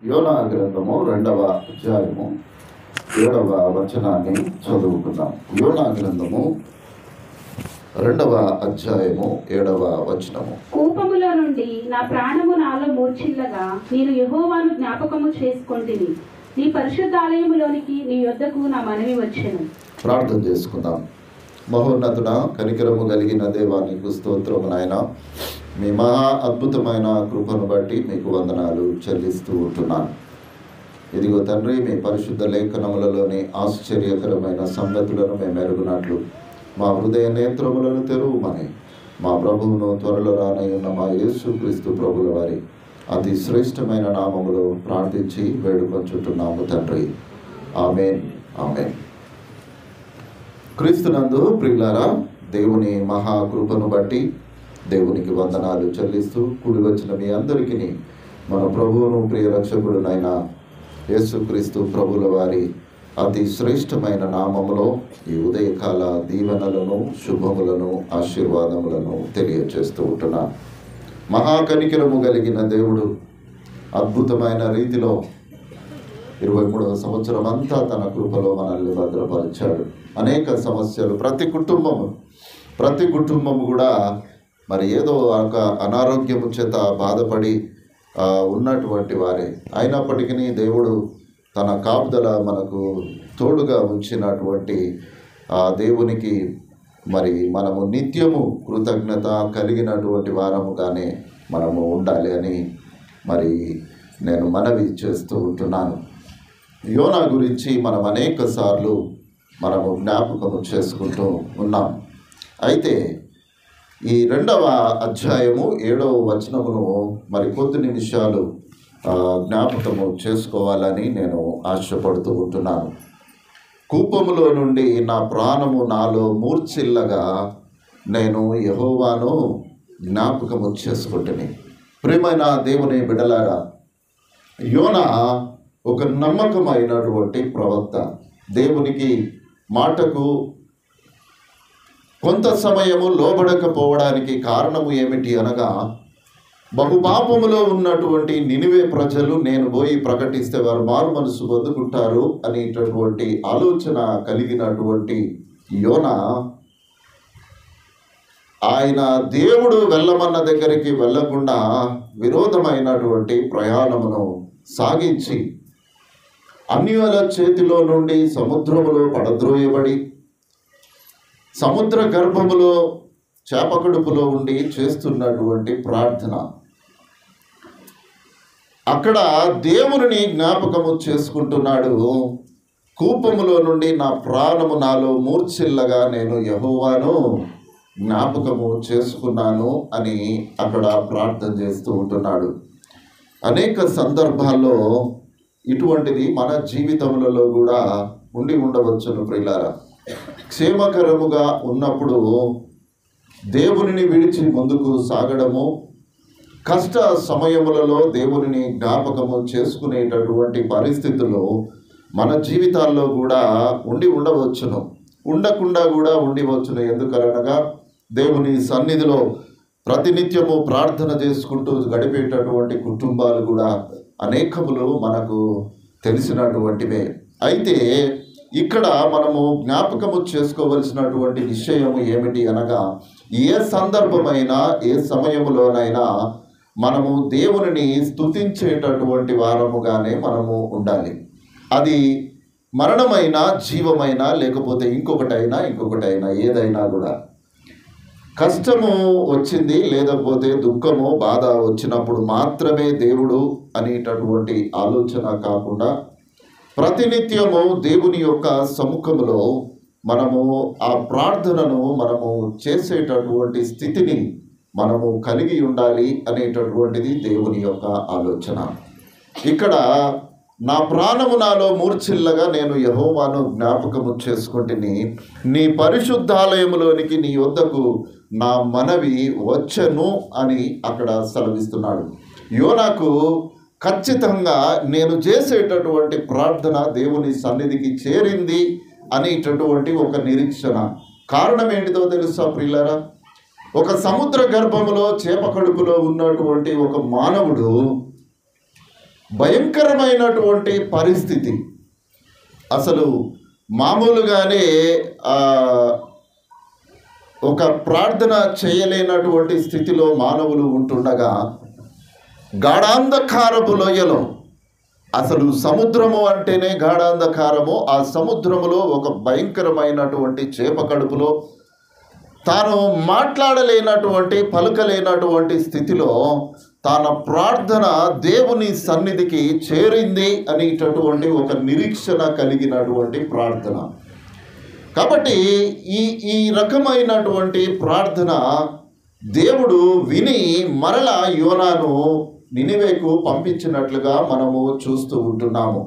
యోనా గ్రంథము 2వ అధ్యాయము 7వ వచనాన్ని చదువుకుందాం. యోనా గ్రంథము 2వ అధ్యాయము 7వ వచనము. కోపములో నుండి నా ప్రాణము నాలో మూర్ఛిల్లగా నేను యెహోవాను జ్ఞాపకము చేసుకొంటిని. నీ పరిశుద్ధాలయములోనికి నీ యొద్దకు నా మనవి వచ్చెను. ప్రార్థన చేసుకుందాం. మహోన్నతుడ, కనికరము కలిగిన దేవా, నీకు స్తోత్రము నాయన. మీ మహా అద్భుతమైన కృపను బట్టి మీకు వందనాలు చెల్లిస్తూ ఉంటున్నాను. ఇదిగో తండ్రి, మీ పరిశుద్ధ లేఖనములలోని ఆశ్చర్యకరమైన సంగతులను మేము ఎరుగునట్లు మా హృదయ నేత్రములను తెరువుమని మా ప్రభువును త్వరలో రానయ్యున్న మా యేసుక్రీస్తు ప్రభుల వారి అతి శ్రేష్టమైన నామములో ప్రార్థించి వేడుకొంచుంటున్నాము తండ్రి. ఆమేన్, ఆమేన్. క్రీస్తునందు ప్రియులారా, దేవుని మహాకృపను బట్టి దేవునికి వందనాలు చెల్లిస్తూ కూడి వచ్చిన మీ అందరికీ మన ప్రభువును ప్రియ రక్షకుడునైన యేసుక్రీస్తు ప్రభుల వారి అతి శ్రేష్టమైన నామములో ఈ ఉదయకాల దీవెనలను, శుభములను, ఆశీర్వాదములను తెలియజేస్తూ ఉంటున్నాను. మహాకనికరము కలిగిన దేవుడు అద్భుతమైన రీతిలో 23వ సంవత్సరం అంతా తన కృపలో మనల్ని భద్రపరిచాడు. అనేక సమస్యలు ప్రతి కుటుంబము కూడా మరి ఏదో ఒక అనారోగ్యము చేత బాధపడి ఉన్నటువంటి వారే అయినప్పటికీ దేవుడు తన కాపుదల మనకు తోడుగా ఉంచినటువంటి దేవునికి మరి మనము నిత్యము కృతజ్ఞత కలిగినటువంటి వారముగానే మనము ఉండాలి అని మరి నేను మనవి చేస్తూ ఉంటున్నాను. యోనా గురించి మనం అనేక సార్లు మనము జ్ఞాపకము చేసుకుంటూ ఉన్నాం. అయితే ఈ 2వ అధ్యాయము 7వ వచనమును మరి కొద్ది నిమిషాలు జ్ఞాపకము చేసుకోవాలని నేను ఆశపడుతూ ఉంటున్నాను. కూపములో నుండి నా ప్రాణము నాలో మూర్ఛిల్లగా నేను యెహోవాను జ్ఞాపకము చేసుకుంటుని. ప్రియమైన దేవుని బిడ్డలారా, యోనా ఒక నమ్మకమైనటువంటి ప్రవక్త. దేవునికి మాటకు కొంత సమయము లోబడకపోవడానికి కారణము ఏమిటి అనగా, బహుపాపములో ఉన్నటువంటి నినివే ప్రజలు నేను పోయి ప్రకటిస్తే వారు మారు మనసు పొందుకుంటారు అనేటటువంటి ఆలోచన కలిగినటువంటి యోనా ఆయన దేవుడు వెళ్ళమన్న దగ్గరికి వెళ్ళకుండా విరోధమైనటువంటి ప్రయాణమును సాగించి అన్యుల చేతిలో నుండి సముద్రములో పడద్రోయబడి సముద్ర గర్భములో చేపకడుపులో ఉండి చేస్తున్నటువంటి ప్రార్థన, అక్కడ దేవుని జ్ఞాపకము చేసుకుంటున్నాడు. కూపములో నుండి నా ప్రాణము నాలో మూర్ఛిల్లగా నేను యెహోవాను జ్ఞాపకము చేసుకున్నాను అని అక్కడ ప్రార్థన చేస్తూ ఉంటున్నాడు. అనేక సందర్భాల్లో ఇటువంటిది మన జీవితములలో కూడా ఉండి ఉండవచ్చును ప్రియులారా. క్షేమకరముగా ఉన్నప్పుడు దేవునిని విడిచి ముందుకు సాగడము, కష్ట సమయములలో దేవునిని జ్ఞాపకము చేసుకునేటటువంటి పరిస్థితులు మన జీవితాల్లో కూడా ఉండి ఉండవచ్చును, ఉండకుండా కూడా ఉండివచ్చును. ఎందుకనగా దేవుని సన్నిధిలో ప్రతినిత్యము ప్రార్థన చేసుకుంటూ గడిపేటటువంటి కుటుంబాలు కూడా అనేకములు మనకు తెలిసినటువంటివే. అయితే ఇక్కడ మనము జ్ఞాపకము చేసుకోవలసినటువంటి విషయము ఏమిటి అనగా, ఏ సందర్భమైనా ఏ సమయములోనైనా మనము దేవునిని స్తుతించేటటువంటి వారముగానే మనము ఉండాలి. అది మరణమైన, జీవమైన, లేకపోతే ఇంకొకటైనా ఏదైనా కూడా. కష్టము వచ్చింది, లేకపోతే దుఃఖము, బాధ వచ్చినప్పుడు మాత్రమే దేవుడు అనేటటువంటి ఆలోచన కాకుండా ప్రతినిత్యము దేవుని యొక్క సముఖములో మనము ఆ ప్రార్థనను మనము చేసేటటువంటి స్థితిని మనము కలిగి ఉండాలి అనేటటువంటిది దేవుని యొక్క ఆలోచన. ఇక్కడ నా ప్రాణము నాలో మూర్ఛిల్లగా నేను యెహోవాను జ్ఞాపకము చేసుకుంటుని, నీ పరిశుద్ధాలయములోనికి నీ యొద్దకు నా మనవి వచ్చెను అని అక్కడ సెలవిస్తున్నాడు. యోనాకు ఖచ్చితంగా నేను చేసేటటువంటి ప్రార్థన దేవుని సన్నిధికి చేరింది అనేటటువంటి ఒక నిరీక్షణ. కారణం ఏంటిదో తెలుసా ప్రియులారా? ఒక సముద్ర గర్భములో చేప కడుపులో ఉన్నటువంటి ఒక మానవుడు భయంకరమైనటువంటి పరిస్థితి. అసలు మామూలుగానే ఒక ప్రార్థన చేయలేనటువంటి స్థితిలో మానవులు ఉంటుండగా గాఢాంధకారపు లోయలో, అసలు సముద్రము అంటేనే గాఢాంధకారము, ఆ సముద్రములో ఒక భయంకరమైనటువంటి చేప కడుపులో తాను మాట్లాడలేనటువంటి పలుకలేనటువంటి స్థితిలో తన ప్రార్థన దేవుని సన్నిధికి చేరింది అనేటటువంటి ఒక నిరీక్షణ కలిగినటువంటి ప్రార్థన. కాబట్టి ఈ రకమైనటువంటి ప్రార్థన దేవుడు విని మరలా యోనాను నినివేకు పంపించినట్లుగా మనము చూస్తూ ఉంటున్నాము.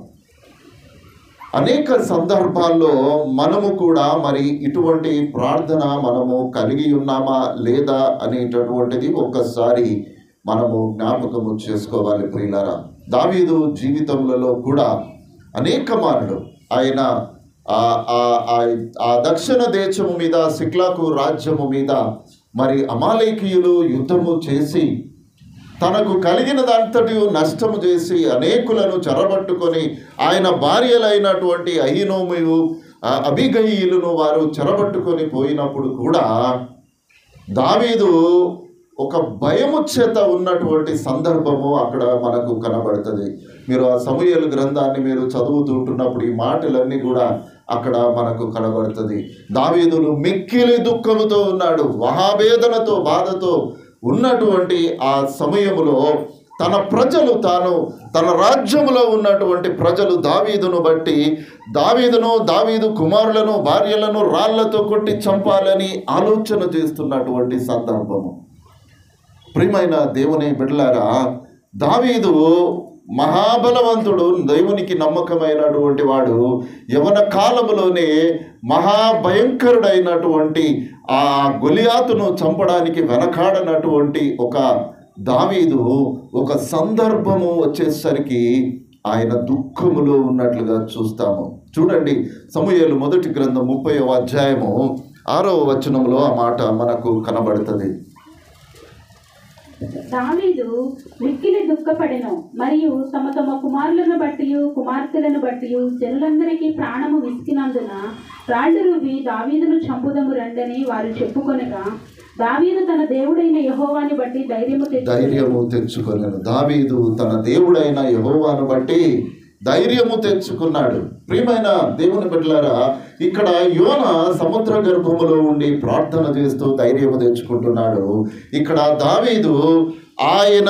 అనేక సందర్భాల్లో మనము కూడా మరి ఇటువంటి ప్రార్థన మనము కలిగి ఉన్నామా లేదా అనేటటువంటిది ఒక్కసారి మనము జ్ఞాపకము చేసుకోవాలి ప్రియులారా. దావీదు జీవితములలో కూడా అనేక మార్లు ఆయన ఆ దక్షిణ దేశము మీద, సిక్లాకు రాజ్యము మీద మరి అమాలేకీయులు యుద్ధము చేసి తనకు కలిగినదంతటి నష్టము చేసి అనేకులను చెరబట్టుకొని ఆయన భార్యలైనటువంటి అహీనోమియు అబీగయీలును వారు చెరబట్టుకొని పోయినప్పుడు కూడా దావీదు ఒక భయము చేత ఉన్నటువంటి సందర్భము అక్కడ మనకు కనబడుతుంది. మీరు ఆ సమూయేలు గ్రంథాన్ని మీరు చదువుతుంటున్నప్పుడు ఈ మాటలన్నీ కూడా అక్కడ మనకు కనబడుతుంది. దావీదును మిక్కిలి దుఃఖముతో ఉన్నాడు, మహావేదనతో బాధతో ఉన్నటువంటి ఆ సమయములో తన ప్రజలు, తన రాజ్యములో ఉన్నటువంటి ప్రజలు దావీదును బట్టి దావీదు కుమారులను భార్యలను రాళ్లతో కొట్టి చంపాలని ఆలోచన చేస్తున్నటువంటి సందర్భము. ప్రియమైన దేవుని బిడ్డలారా, దావీదు మహాబలవంతుడు, దేవునికి నమ్మకమైనటువంటి వాడు, యవన కాలములోనే మహాభయంకరుడైనటువంటి ఆ గొలియాతును చంపడానికి వెనకాడనటువంటి ఒక దావీదు ఒక సందర్భము వచ్చేసరికి ఆయన దుఃఖములో ఉన్నట్లుగా చూస్తాము. చూడండి, సమూయేలు మొదటి గ్రంథం 30వ అధ్యాయము 6వ వచనంలో ఆ మాట మనకు కనబడుతుంది. దావీదు మిక్కిలి దుఃఖపడెను, మరియు తమ కుమారులను బట్టి కుమార్తెలను బట్టి జనులందరికీ ప్రాణము విసికినందున రాళ్ళు రువ్వి దావీదును చంపుదము రండని వారు చెప్పుకొనగా దావీదు తన దేవుడైన యెహోవాని బట్టి ధైర్యము తెచ్చుకొనెను. దావీదు తన దేవుడైన యెహోవాను బట్టి ధైర్యము తెచ్చుకున్నాడు. ప్రియమైన దేవుని బిడ్డలారా, ఇక్కడ యోనా సముద్ర గర్భములో ఉండి ప్రార్థన చేస్తూ ధైర్యము తెచ్చుకుంటున్నాడు. ఇక్కడ దావీదు ఆయన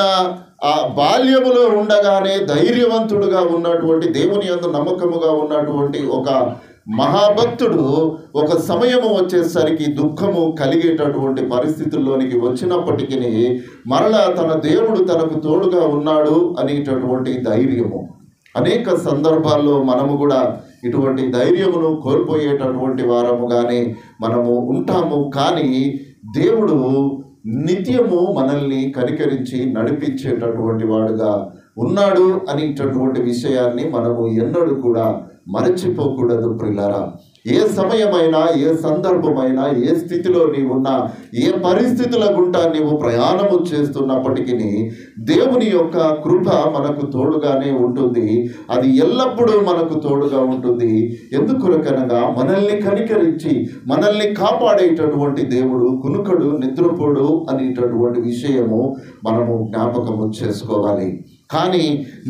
ఆ బాల్యములో ఉండగానే ధైర్యవంతుడుగా ఉన్నటువంటి, దేవుని యందు నమ్మకముగా ఉన్నటువంటి ఒక మహాభక్తుడు ఒక సమయము వచ్చేసరికి దుఃఖము కలిగేటటువంటి పరిస్థితుల్లోనికి వచ్చినప్పటికీ మరలా తన దేవుడు తనకు తోడుగా ఉన్నాడు అనేటటువంటి ధైర్యము. అనేక సందర్భాల్లో మనము కూడా ఇటువంటి ధైర్యమును కోల్పోయేటటువంటి వారముగానే మనము ఉంటాము. కానీ దేవుడు నిత్యము మనల్ని కనికరించి నడిపించేటటువంటి వాడుగా ఉన్నాడు అనేటటువంటి విషయాన్ని మనము ఎన్నడూ కూడా మరచిపోకూడదు ప్రియులారా. ఏ సమయమైనా, ఏ సందర్భమైనా, ఏ స్థితిలో నీవున్నా, ఏ పరిస్థితుల గుండా నీవు ప్రయాణము చేస్తున్నప్పటికీ దేవుని యొక్క కృప మనకు తోడుగానే ఉంటుంది. అది ఎల్లప్పుడూ మనకు తోడుగా ఉంటుంది. ఎందుకొరకనగా మనల్ని కనికరించి మనల్ని కాపాడేటటువంటి దేవుడు కునుకడు, నిద్రపోడు అనేటటువంటి విషయము మనము జ్ఞాపకము చేసుకోవాలి. కానీ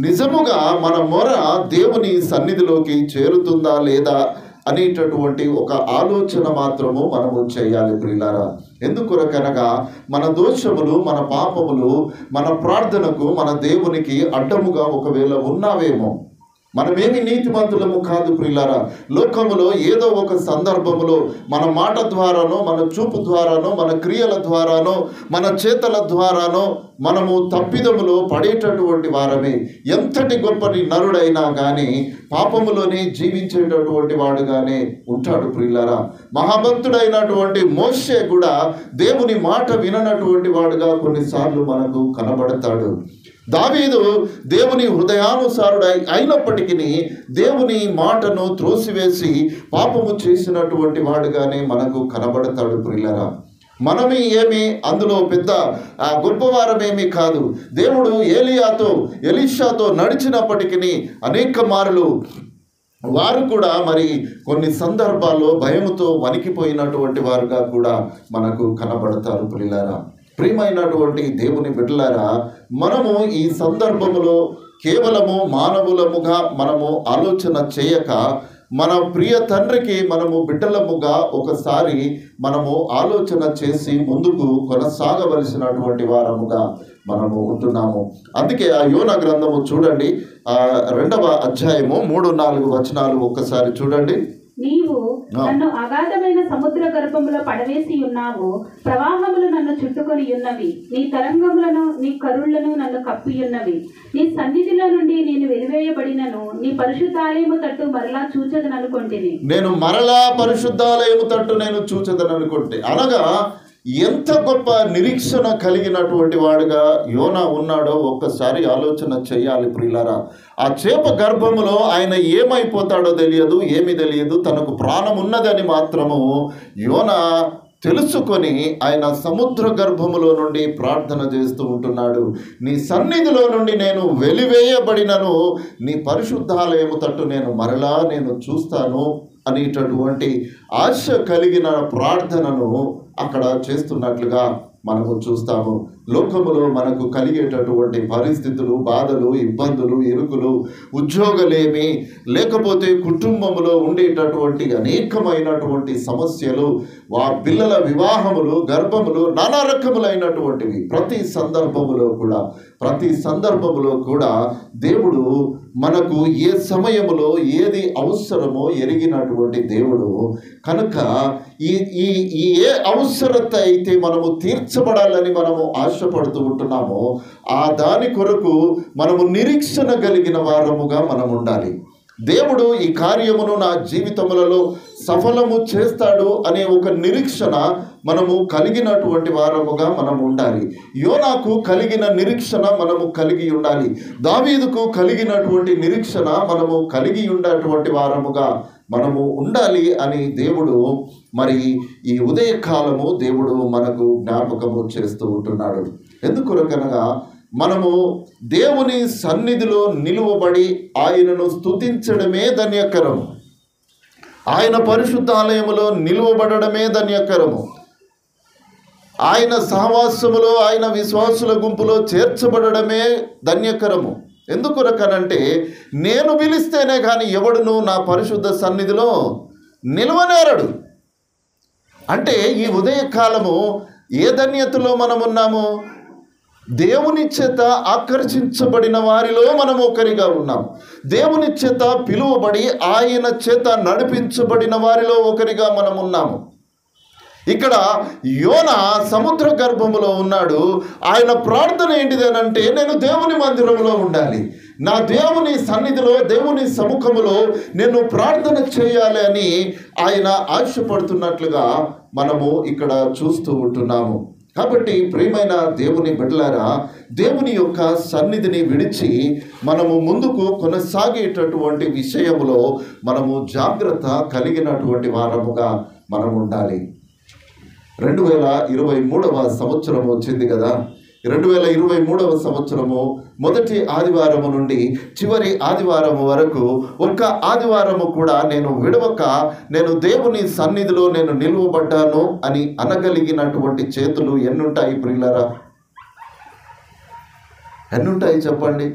నిజముగా మన మొర దేవుని సన్నిధిలోకి చేరుతుందా లేదా అనేటటువంటి ఒక ఆలోచన మాత్రము మనము చేయాలి ప్రియులారా. ఎందుకొరకనగా మన దోషములు, మన పాపములు మన ప్రార్థనకు, మన దేవునికి అడ్డముగా ఒకవేళ ఉన్నావేమో. మనమేమి నీతిమంతులము కాదు ప్రియులారా. లోకములో ఏదో ఒక సందర్భములో మన మాట ద్వారానో, మన చూపు ద్వారానో, మన క్రియల ద్వారానో, మన చేతల ద్వారానో మనము తప్పిదములో పడేటటువంటి వారమే. ఎంతటి గొప్పని నరుడైనా కానీ పాపములోనే జీవించేటటువంటి వాడుగానే ఉంటాడు ప్రియులారా. మహాభక్తుడైనటువంటి మోషే కూడా దేవుని మాట విననటువంటి వాడుగా కొన్నిసార్లు మనకు కనబడతాడు. దావీదు దేవుని హృదయానుసారుడు అయినప్పటికీ దేవుని మాటను త్రోసివేసి పాపము చేసినటువంటి వాడుగానే మనకు కనబడతాడు ప్రియులారా. మనమే ఏమి అందులో పెద్ద గొప్పవారమేమీ కాదు. దేవుడు ఏలియాతో ఎలీషాతో నడిచినప్పటికీ అనేక మార్లు వారు కూడా మరి కొన్ని సందర్భాల్లో భయముతో వణికిపోయినటువంటి వారుగా కూడా మనకు కనబడతారు. ప్రియులారా, ప్రియమైనటువంటి దేవుని బిడ్డలారా, మనము ఈ సందర్భములో కేవలము మానవులముగా మనము ఆలోచన చేయక మన ప్రియ తండ్రికి మనము బిడ్డలముగా ఒకసారి మనము ఆలోచన చేసి ముందుకు కొనసాగవలసినటువంటి వారముగా మనము ఉంటున్నాము. అందుకే ఆ యోనా గ్రంథము చూడండి, 2వ అధ్యాయము 3-4 వచనాలు ఒక్కసారి చూడండి. నీవు నన్ను అగాధమైన సముద్ర గర్భములో పడవేసి ఉన్నావు, ప్రవాహములు నన్ను చుట్టుకొని ఉన్నవి, నీ తరంగములను నీ కరుళ్లను నన్ను కప్పి ఉన్నవి. నీ సన్నిధిలో నుండి నేను వెలివేయబడినను నీ పరిశుద్ధాలయము తట్టు మరలా చూచదననుకొంటిని. నేను మరలా పరిశుద్ధాలయము తట్టు నేను చూచదననుకొంటే, అనగా ఎంత గొప్ప నిరీక్షణ కలిగినటువంటి వాడుగా యోనా ఉన్నాడో ఒక్కసారి ఆలోచన చేయాలి ప్రియులారా. ఆ చేప గర్భములో ఆయన ఏమైపోతాడో తెలియదు, ఏమి తెలియదు. తనకు ప్రాణం ఉన్నదని మాత్రము యోనా తెలుసుకొని ఆయన సముద్ర గర్భములో నుండి ప్రార్థన చేస్తూ ఉంటున్నాడు. నీ సన్నిధిలో నుండి నేను వెలివేయబడినను నీ పరిశుద్ధాలయము తట్టు నేను మరలా నేను చూస్తాను అనేటటువంటి ఆశ కలిగిన ప్రార్థనను అక్కడ చేస్తున్నట్లుగా మనము చూస్తాము. లోకములో మనకు కలిగేటటువంటి పరిస్థితులు, బాధలు, ఇబ్బందులు, ఇరుకులు, ఉద్యోగలేమి, లేకపోతే కుటుంబంలో ఉండేటటువంటి అనేకమైనటువంటి సమస్యలు, పిల్లల వివాహములు, గర్భములు, నానా రకములైనటువంటివి ప్రతి సందర్భములో కూడా దేవుడు మనకు ఏ సమయములో ఏది అవసరమో ఎరిగినటువంటి దేవుడు కనుక ఈ ఏ అవసరత అయితే మనము తీర్చబడాలని మనము ఆశపడుతూ ఉంటున్నామో ఆ దాని కొరకు మనము నిరీక్షణ కలిగిన వారముగా మనం ఉండాలి. దేవుడు ఈ కార్యమును నా జీవితములలో సఫలము చేస్తాడు అనే ఒక నిరీక్షణ మనము కలిగినటువంటి వారముగా మనం ఉండాలి. యోనాకు కలిగిన నిరీక్షణ మనము కలిగి ఉండాలి. దావీదుకు కలిగినటువంటి నిరీక్షణ మనము కలిగి ఉన్నటువంటి వారముగా మనము ఉండాలి అని దేవుడు మరి ఈ ఉదయకాలము దేవుడు మనకు జ్ఞాపకము చేస్తూ ఉంటున్నాడు. ఎందుకొరకనగా మనము దేవుని సన్నిధిలో నిలువబడి ఆయనను స్తుతించడమే ధన్యకరము. ఆయన పరిశుద్ధాలయములో నిలువబడమే ధన్యకరము. ఆయన సహవాసములో, ఆయన విశ్వాసుల గుంపులో చేర్చబడమే ధన్యకరము. ఎందుకొరకనంటే నేను పిలిస్తేనే కానీ ఎవడును నా పరిశుద్ధ సన్నిధిలో నిలవనేరడు. అంటే ఈ ఉదయకాలము ఏ ధన్యతలో మనమున్నాము? దేవుని చేత ఆకర్షించబడిన వారిలో మనం ఒకరిగా ఉన్నాం. దేవుని చేత పిలువబడి ఆయన చేత నడిపించబడిన వారిలో ఒకరిగా మనం ఉన్నాము. ఇక్కడ యోనా సముద్ర గర్భములో ఉన్నాడు. ఆయన ప్రార్థన ఏంటిదనంటే నేను దేవుని మందిరంలో ఉండాలి, నా దేవుని సన్నిధిలో, దేవుని సముఖములో నేను ప్రార్థన చేయాలి అని ఆయన ఆశపడుతున్నట్లుగా మనము ఇక్కడ చూస్తూ ఉంటున్నాము. కాబట్టి ప్రియమైన దేవుని బిడ్డలారా, దేవుని యొక్క సన్నిధిని విడిచి మనము ముందుకు కొనసాగేటటువంటి విషయంలో మనము జాగ్రత్త కలిగినటువంటి వారముగా మనం ఉండాలి. 2023వ సంవత్సరం వచ్చింది కదా. 2023వ సంవత్సరము మొదటి ఆదివారము నుండి చివరి ఆదివారము వరకు ఒక్క ఆదివారము కూడా నేను విడవక నేను దేవుని సన్నిధిలో నేను నిలువబడ్డాను అని అనగలిగినటువంటి చేతులు ఎన్నుంటాయి ప్రియులారా? ఎన్నుంటాయి చెప్పండి.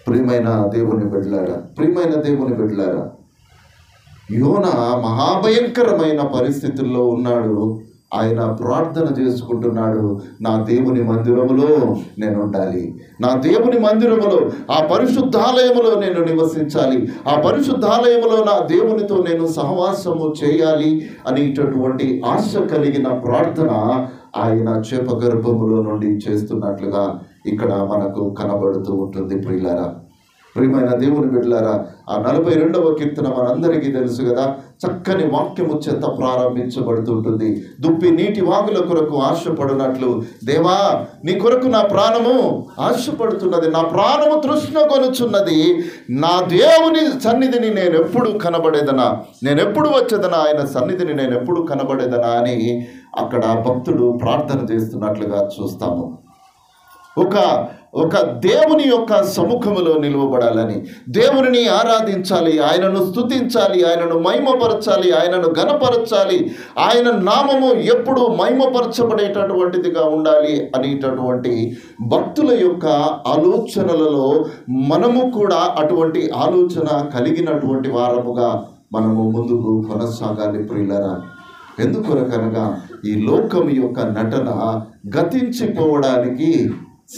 ప్రియమైన దేవుని బిడ్డలారా, యోనా మహాభయంకరమైన పరిస్థితుల్లో ఉన్నాడు. ఆయన ప్రార్థన చేసుకుంటున్నాడు, నా దేవుని మందిరములో నేను ఉండాలి, నా దేవుని మందిరములో ఆ పరిశుద్ధాలయములో నేను నివసించాలి, ఆ పరిశుద్ధాలయములో నా దేవునితో నేను సహవాసము చేయాలి అనేటటువంటి ఆశ కలిగిన ప్రార్థన ఆయన చేప గర్భములో నుండి చేస్తున్నట్లుగా ఇక్కడ మనకు కనబడుతూ ఉంటుంది ప్రియులారా. ప్రియమైన దేవుని బిడ్డలారా, ఆ 42వ కీర్తన మనందరికీ తెలుసు కదా. చక్కని వాక్యము చేత ప్రారంభించబడుతుంటుంది. దుప్పి నీటి వాగుల కొరకు ఆశపడినట్లు, దేవా నీ కొరకు నా ప్రాణము ఆశపడుతున్నది, నా ప్రాణము తృష్ణ కొనుచున్నది. నా దేవుని సన్నిధిని నేను ఎప్పుడు కనబడేదనా, నేను ఎప్పుడు వచ్చేదనా, ఆయన సన్నిధిని నేను ఎప్పుడు కనబడేదనా అని అక్కడ భక్తుడు ప్రార్థన చేస్తున్నట్లుగా చూస్తాము. ఒక దేవుని యొక్క సముఖములో నిలువబడాలని, దేవుని ఆరాధించాలి, ఆయనను స్తుతించాలి, ఆయనను మహిమపరచాలి, ఆయనను ఘనపరచాలి, ఆయన నామము ఎప్పుడు మహిమపరచబడేటటువంటిదిగా ఉండాలి అనేటటువంటి భక్తుల యొక్క ఆలోచనలలో మనము కూడా అటువంటి ఆలోచన కలిగినటువంటి వారముగా మనము ముందుకు కొనసాగాలి ప్రియులారా. ఎందుకొరకనగా ఈ లోకం యొక్క నటన గతించిపోవడానికి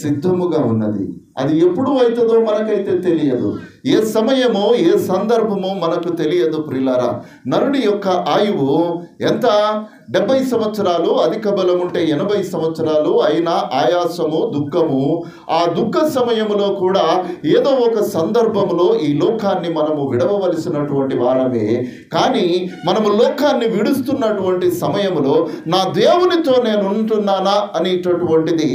సిద్ధముగా ఉన్నది. అది ఎప్పుడు అవుతుందో మనకైతే తెలియదు. ఏ సమయమో ఏ సందర్భమో మనకు తెలియదు ప్రియులారా. నరుని యొక్క ఆయువు ఎంత? 70 సంవత్సరాలు, అధిక బలం ఉంటే 80 సంవత్సరాలు. అయినా ఆయాసము, దుఃఖము. ఆ దుఃఖ సమయంలో కూడా ఏదో ఒక సందర్భంలో ఈ లోకాన్ని మనము విడవవలసినటువంటి వారమే. కానీ మనము లోకాన్ని విడుస్తున్నటువంటి సమయంలో నా దేవునితో నేను ఉంటున్నానా అనేటటువంటిది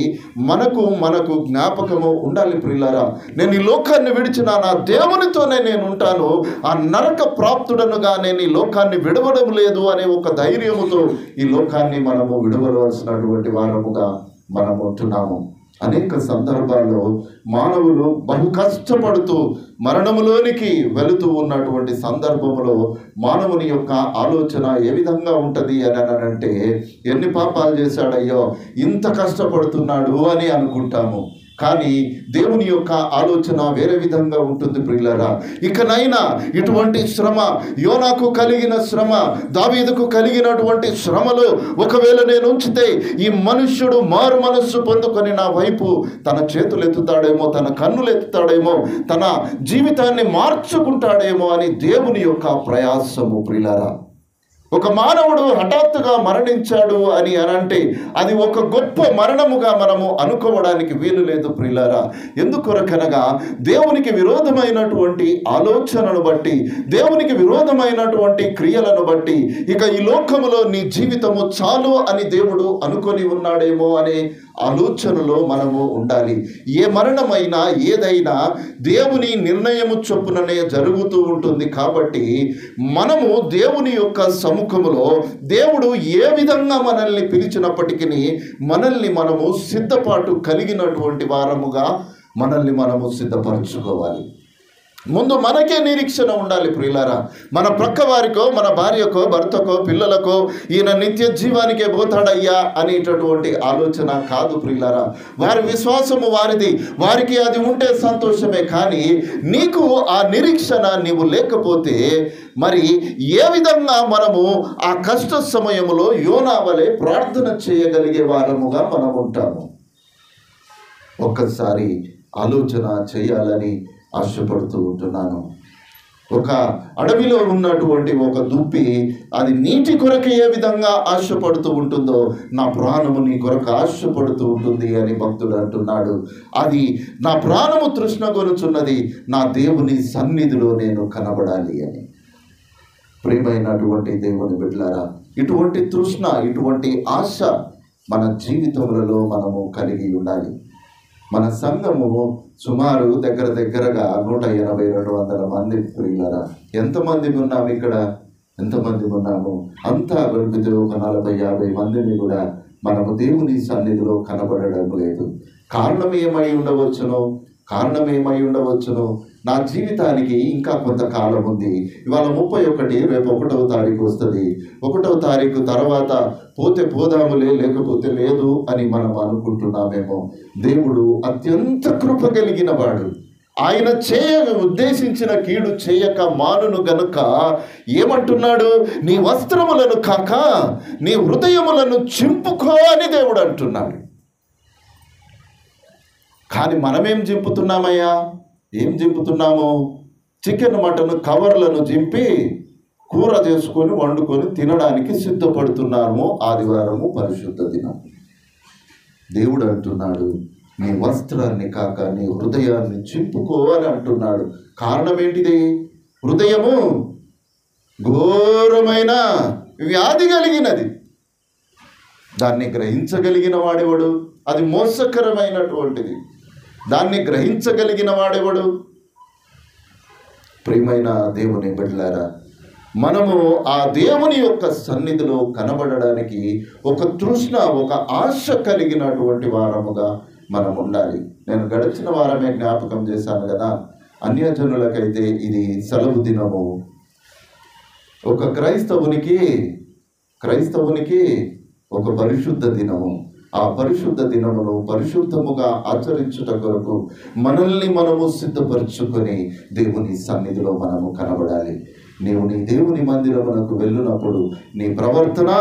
మనకు జ్ఞాపకము ఉండాలి ప్రియులారా. నేను ఈ లోకాన్ని విడిచిన నా దేవునితోనే నేను ఉంటాను, ఆ నరక ప్రాప్తుడనుగా నేను ఈ లోకాన్ని విడవడం లేదు అనే ఒక ధైర్యముతో ఈ లోకాన్ని మనము విడవలసినటువంటి వారముగా మనము ఉంటున్నాము. అనేక సందర్భాల్లో మానవులు బహు కష్టపడుతూ మరణములోనికి వెళుతూ ఉన్నటువంటి సందర్భంలో మానవుని యొక్క ఆలోచన ఏ విధంగా ఉంటుంది అని అంటే, ఎన్ని పాపాలు చేశాడయ్యో ఇంత కష్టపడుతున్నాడు అని అనుకుంటాము. కానీ దేవుని యొక్క ఆలోచన వేరే విధంగా ఉంటుంది ప్రియులారా. ఇకనైనా ఇటువంటి శ్రమ, యోనాకు కలిగిన శ్రమ, దావీదుకు కలిగినటువంటి శ్రమలు ఒకవేళ నేను ఉంచితే ఈ మనుష్యుడు మారు మనస్సు పొందుకొని నా వైపు తన చేతులు ఎత్తుతాడేమో, తన కన్నులు ఎత్తుతాడేమో, తన జీవితాన్ని మార్చుకుంటాడేమో అని దేవుని యొక్క ప్రయాసము ప్రియులారా. ఒక మానవుడు హఠాత్తుగా మరణించాడు అని అంటే అది ఒక గొప్ప మరణముగా మనము అనుకోవడానికి వీలు లేదు ప్రియులారా. ఎందుకొరకనగా దేవునికి విరోధమైనటువంటి ఆలోచనను బట్టి, దేవునికి విరోధమైనటువంటి క్రియలను బట్టి ఇక ఈ లోకములో నీ జీవితము చాలు అని దేవుడు అనుకొని ఉన్నాడేమో అనే ఆలోచనలో మనము ఉండాలి. ఏ మరణమైనా ఏదైనా దేవుని నిర్ణయము చొప్పుననే జరుగుతూ ఉంటుంది. కాబట్టి మనము దేవుని యొక్క సముఖములో దేవుడు ఏ విధంగా మనల్ని పిలిచినప్పటికీ మనల్ని మనము సిద్ధపాటు కలిగినటువంటి వారముగా మనల్ని మనము సిద్ధపరచుకోవాలి. ముందు మనకే నిరీక్షణ ఉండాలి ప్రియులారా. మన ప్రక్క వారికో, మన భార్యకో, భర్తకో, పిల్లలకో ఈయన నిత్య జీవానికే పోతాడయ్యా అనేటటువంటి ఆలోచన కాదు ప్రియులారా. వారి విశ్వాసము వారిది, వారికి అది ఉంటే సంతోషమే. కానీ నీకు ఆ నిరీక్షణ నీవు లేకపోతే మరి ఏ విధంగా మనము ఆ కష్ట సమయంలో యోనా వలె ప్రార్థన చేయగలిగే వారముగా మనం ఉంటాము? ఒక్కసారి ఆలోచన చేయాలని ఆశపడుతూ ఉంటున్నాను. ఒక అడవిలో ఉన్నటువంటి ఒక దుప్పి అది నీటి కొరకు ఏ విధంగా ఆశపడుతూ ఉంటుందో నా ప్రాణము నీ కొరకు ఆశపడుతూ ఉంటుంది అని భక్తుడు అంటున్నాడు. అది నా ప్రాణము తృష్ణ కొనుచున్నది, నా దేవుని సన్నిధిలో నేను కనబడాలి అని. ప్రియమైనటువంటి దేవుని బిడ్డలారా, ఇటువంటి తృష్ణ, ఇటువంటి ఆశ మన జీవితములలో మనము కలిగి ఉండాలి. మన సంఘము సుమారు దగ్గరగా 180-200 మంది ప్రియులారా. ఎంతమంది ఉన్నాము ఇక్కడ? ఎంతమంది ఉన్నాము? అంతా కలిపితే ఒక 40-50 మందిని కూడా మనము దేవుని సన్నిధిలో కనబడడం లేదు. కారణం ఏమై ఉండవచ్చును? నా జీవితానికి ఇంకా కొంతకాలం ఉంది. ఇవాళ 31, రేపు 1వ తారీఖు వస్తుంది. 1వ తారీఖు తర్వాత పోతే పోదాములే, లేకపోతే లేదు అని మనం అనుకుంటున్నామేమో. దేవుడు అత్యంత కృప కలిగిన వాడు. ఆయన ఉద్దేశించిన కీడు చేయక మానును గనుక ఏమంటున్నాడు? నీ వస్త్రములను కాక నీ హృదయములను చింపుకో అని దేవుడు అంటున్నాడు. కానీ మనమేం చింపుతున్నామయ్యా? ఏం చింపుతున్నాము? చికెన్, మటన్ కవర్లను చింపి కూర చేసుకొని వండుకొని తినడానికి సిద్ధపడుతున్నాము. ఆదివారము పరిశుద్ధ దినం. దేవుడు అంటున్నాడు, నీ వస్త్రాన్ని కాక నీ హృదయాన్ని చింపుకో అని అంటున్నాడు. కారణం ఏంటిది? హృదయము ఘోరమైన వ్యాధి కలిగినది. దాన్ని గ్రహించగలిగిన వాడెవడు? అది మోసకరమైనటువంటిది. దాన్ని గ్రహించగలిగిన వాడెవడు? ప్రియమైన దేవుని బిడ్డలారా, మనము ఆ దేవుని యొక్క సన్నిధిలో కనబడడానికి ఒక తృష్ణ, ఒక ఆశ కలిగినటువంటి వారముగా మనం ఉండాలి. నేను గడిచిన వారమే జ్ఞాపకం చేశాను కదా, అన్యజనులకైతే ఇది సెలవు దినము. ఒక క్రైస్తవునికి ఒక పరిశుద్ధ దినము. ఆ పరిశుద్ధ దినమును పరిశుద్ధముగా ఆచరించుట కొరకు మనల్ని మనము సిద్ధపరచుకొని దేవుని సన్నిధిలో మనము కనబడాలి. నీవు నీ దేవుని మందిరమునకు వెళ్ళినప్పుడు నీ ప్రవర్తన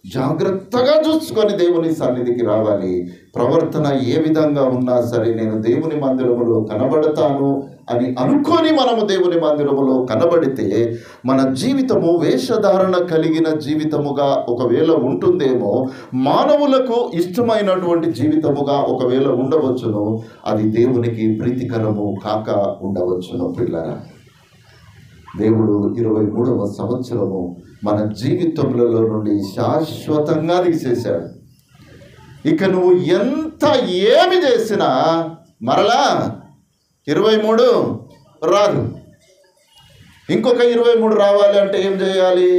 జాగ్రత్తగా చూసుకొని దేవుని సన్నిధికి రావాలి. ప్రవర్తన ఏ విధంగా ఉన్నా సరే నేను దేవుని మందిరములో కనబడతాను అని అనుకొని మనము దేవుని మందిరములో కనబడితే మన జీవితము వేషధారణ కలిగిన జీవితముగా ఒకవేళ ఉంటుందేమో, మానవులకు ఇష్టమైనటువంటి జీవితముగా ఒకవేళ ఉండవచ్చును, అది దేవునికి ప్రీతికరము కాక ఉండవచ్చును. పిల్లరా, దేవుడు 23వ సంవత్సరము మన జీవితములలో నుండి శాశ్వతంగా తీసేశాడు. ఇక నువ్వు ఎంత ఏమి చేసినా మరలా 23 రాదు. ఇంకొక 23 రావాలి అంటే ఏం చేయాలి?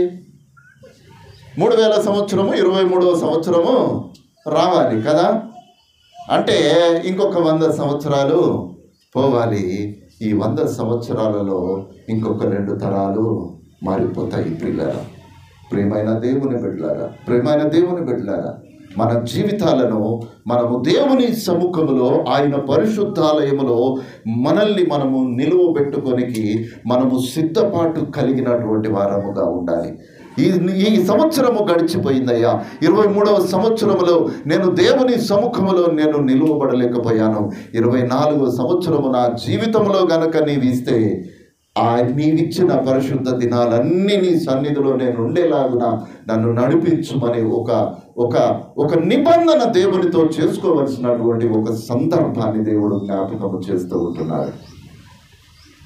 3000 సంవత్సరము 23వ సంవత్సరము రావాలి కదా. అంటే ఇంకొక 100 సంవత్సరాలు పోవాలి. ఈ 100 సంవత్సరాలలో ఇంకొక 2 తరాలు మారిపోతాయి. పిల్లరా, ప్రియమైన దేవుని బిడ్డలారా, మన జీవితాలను మనము దేవుని సముఖములో, ఆయన పరిశుద్ధాలయములో మనల్ని మనము నిలువబెట్టుకొనికి మనము సిద్ధపాటు కలిగినటువంటి వారముగా ఉండాలి. ఈ సంవత్సరము గడిచిపోయిందయ్యా, 23వ సంవత్సరములో నేను దేవుని సముఖములో నేను నిలువబడలేకపోయాను. 24వ సంవత్సరము నా జీవితంలో గనక నీవు ఇస్తే నీవిచ్చిన పరిశుద్ధ దినాలన్నీ నీ సన్నిధిలో నేను ఉండేలాగున నన్ను నడిపించుమని ఒక నిబంధన దేవునితో చేసుకోవలసినటువంటి ఒక సందర్భాన్ని దేవుడు జ్ఞాపకము చేస్తూ ఉంటున్నాడు.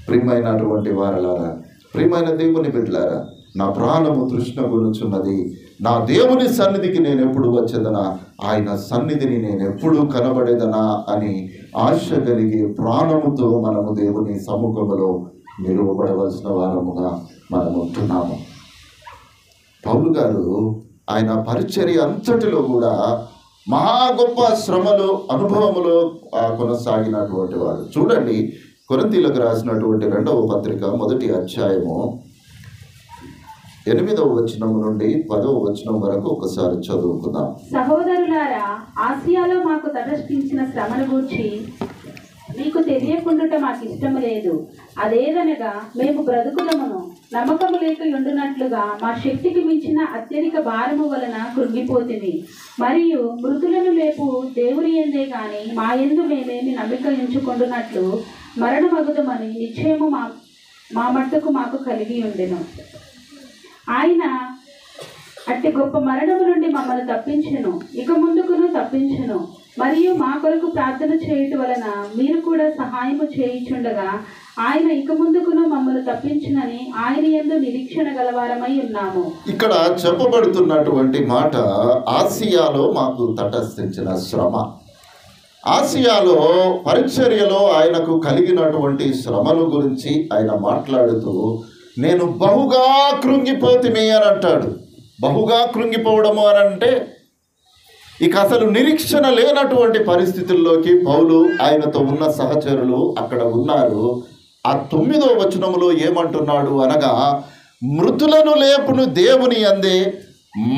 ప్రియమైనటువంటి వారలారా, ప్రియమైన దేవుని బిడ్డలారా, నా ప్రాణము తృష్ణ గురుచున్నది, నా దేవుని సన్నిధికి నేను ఎప్పుడు వచ్చేదనా, ఆయన సన్నిధిని నేను ఎప్పుడు కనబడేదనా అని ఆశ కలిగి ప్రాణముతో మనము దేవుని సముఖములో నిలువబడవలసిన వారముగా మనం ఉంటున్నాము. పౌలు గారు ఆయన పరిచర్య అంతటిలో కూడా మహా గొప్ప శ్రమలు, అనుభవములు కొనసాగినటువంటి వాడు. చూడండి, కొరింథీయులకు రాసినటువంటి 2వ పత్రిక 1వ అధ్యాయము 8వ వచనం నుండి 10వ వచనం వరకు ఒకసారి చదువుకుందాం. సహోదరులారా, ఆసియాలో మాకు తటస్థించిన శ్రమను గూర్చి మీకు తెలియకుండా మాకు ఇష్టము లేదు. అదేదనగా మేము బ్రతుకులమును నమ్మకము లేక ఉండునట్లుగా మా శక్తికి మించిన అత్యధిక భారము వలన కృంగిపోతుంది. మరియు మృతులను లేపు దేవుని యందే గాని మా యందు మేమేమి నమ్మిక ఉంచుకొండునట్లు మరణమగుదమని నిశ్చయము మా మట్టుకు మాకు కలిగి ఉండెను. ఆయన అట్టి గొప్ప మరణము నుండి మమ్మల్ని తప్పించెను, ఇక ముందుకును తప్పించెను. మరియు మా కొరకు ప్రార్థన చేయుట వలన మీరు కూడా సహాయము చేయుచుండగా ఆయన ఇక ముందుకును మమ్మల్ని తప్పించునని ఆయన యందు నిరీక్షణ గలవారమై ఉన్నాము. ఇక్కడ చెప్పబడుతున్నటువంటి మాట ఆసియాలో మాకు తటస్థించిన శ్రమ. ఆసియాలో పరిచర్యలో ఆయనకు కలిగినటువంటి శ్రమల గురించి ఆయన మాట్లాడుతూ నేను బహుగా కృంగిపోతిమి అని అంటాడు. బహుగా కృంగిపోవడము అని అంటే ఇక అసలు నిరీక్షణ లేనటువంటి పరిస్థితుల్లోకి పౌలు ఆయనతో ఉన్న సహచరులు అక్కడ ఉన్నారు. ఆ 9వ వచనములో ఏమంటున్నాడు అనగా, మృతులను లేపును దేవుని యందే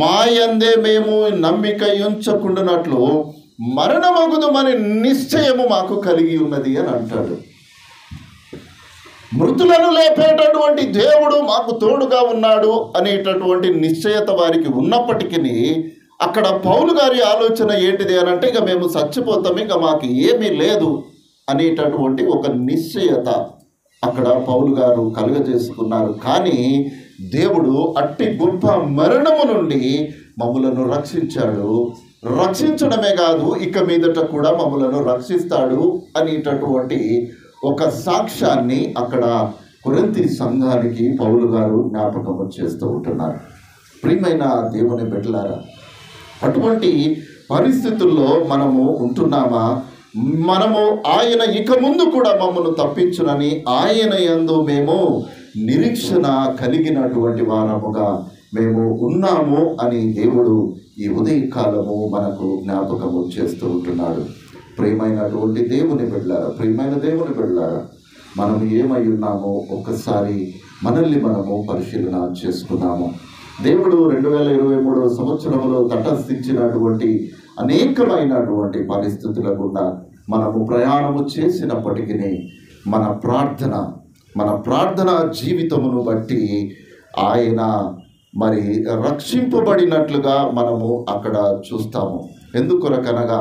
మా యందే మేము నమ్మిక ఉంచకుండానట్లు మరణమగుదుమని నిశ్చయము మాకు కలిగి ఉన్నది అని అంటాడు. మృతులను లేపేటటువంటి దేవుడు మాకు తోడుగా ఉన్నాడు అనేటటువంటి నిశ్చయత వారికి ఉన్నప్పటికీ అక్కడ పౌలు గారి ఆలోచన ఏంటిది అని అంటే, ఇక మేము చచ్చిపోతాం, ఇక మాకు ఏమీ లేదు అనేటటువంటి ఒక నిశ్చయత అక్కడ పౌలు గారు కలుగజేసుకున్నారు. కానీ దేవుడు అట్టి గొప్ప మరణము నుండి మమ్ములను రక్షించాడు. రక్షించడమే కాదు, ఇక మీదట కూడా మమ్మలను రక్షిస్తాడు అనేటటువంటి ఒక సాక్ష్యాన్ని అక్కడ కొరింథీ సంఘానికి పౌలు గారు జ్ఞాపకం చేస్తూ ఉంటున్నారు. ప్రియమైన దేవుని బిడ్డలారా, అటువంటి పరిస్థితుల్లో మనము ఉంటున్నామా? మనము ఆయన ఇక ముందు కూడా మమ్మల్ని తప్పించునని ఆయన యందు మేము నిరీక్షణ కలిగినటువంటి వారముగా మేము ఉన్నాము అని దేవుడు ఈ ఉదయకాలము మనకు జ్ఞాపకము చేస్తూ ఉంటున్నాడు. ప్రియమైనటువంటి దేవుని బిడ్డలారా, ప్రియమైన దేవుని బిడ్డలారా, మనం ఏమై ఉన్నామో ఒక్కసారి మనల్ని మనము పరిశీలన చేసుకున్నాము. దేవుడు 2023 సంవత్సరంలో తటస్థించినటువంటి అనేకమైనటువంటి పరిస్థితుల గుండా మనము ప్రయాణము చేసినప్పటికీ మన ప్రార్థన జీవితమును బట్టి ఆయన మరి రక్షింపబడినట్లుగా మనము అక్కడ చూస్తాము. ఎందుకొరకనగా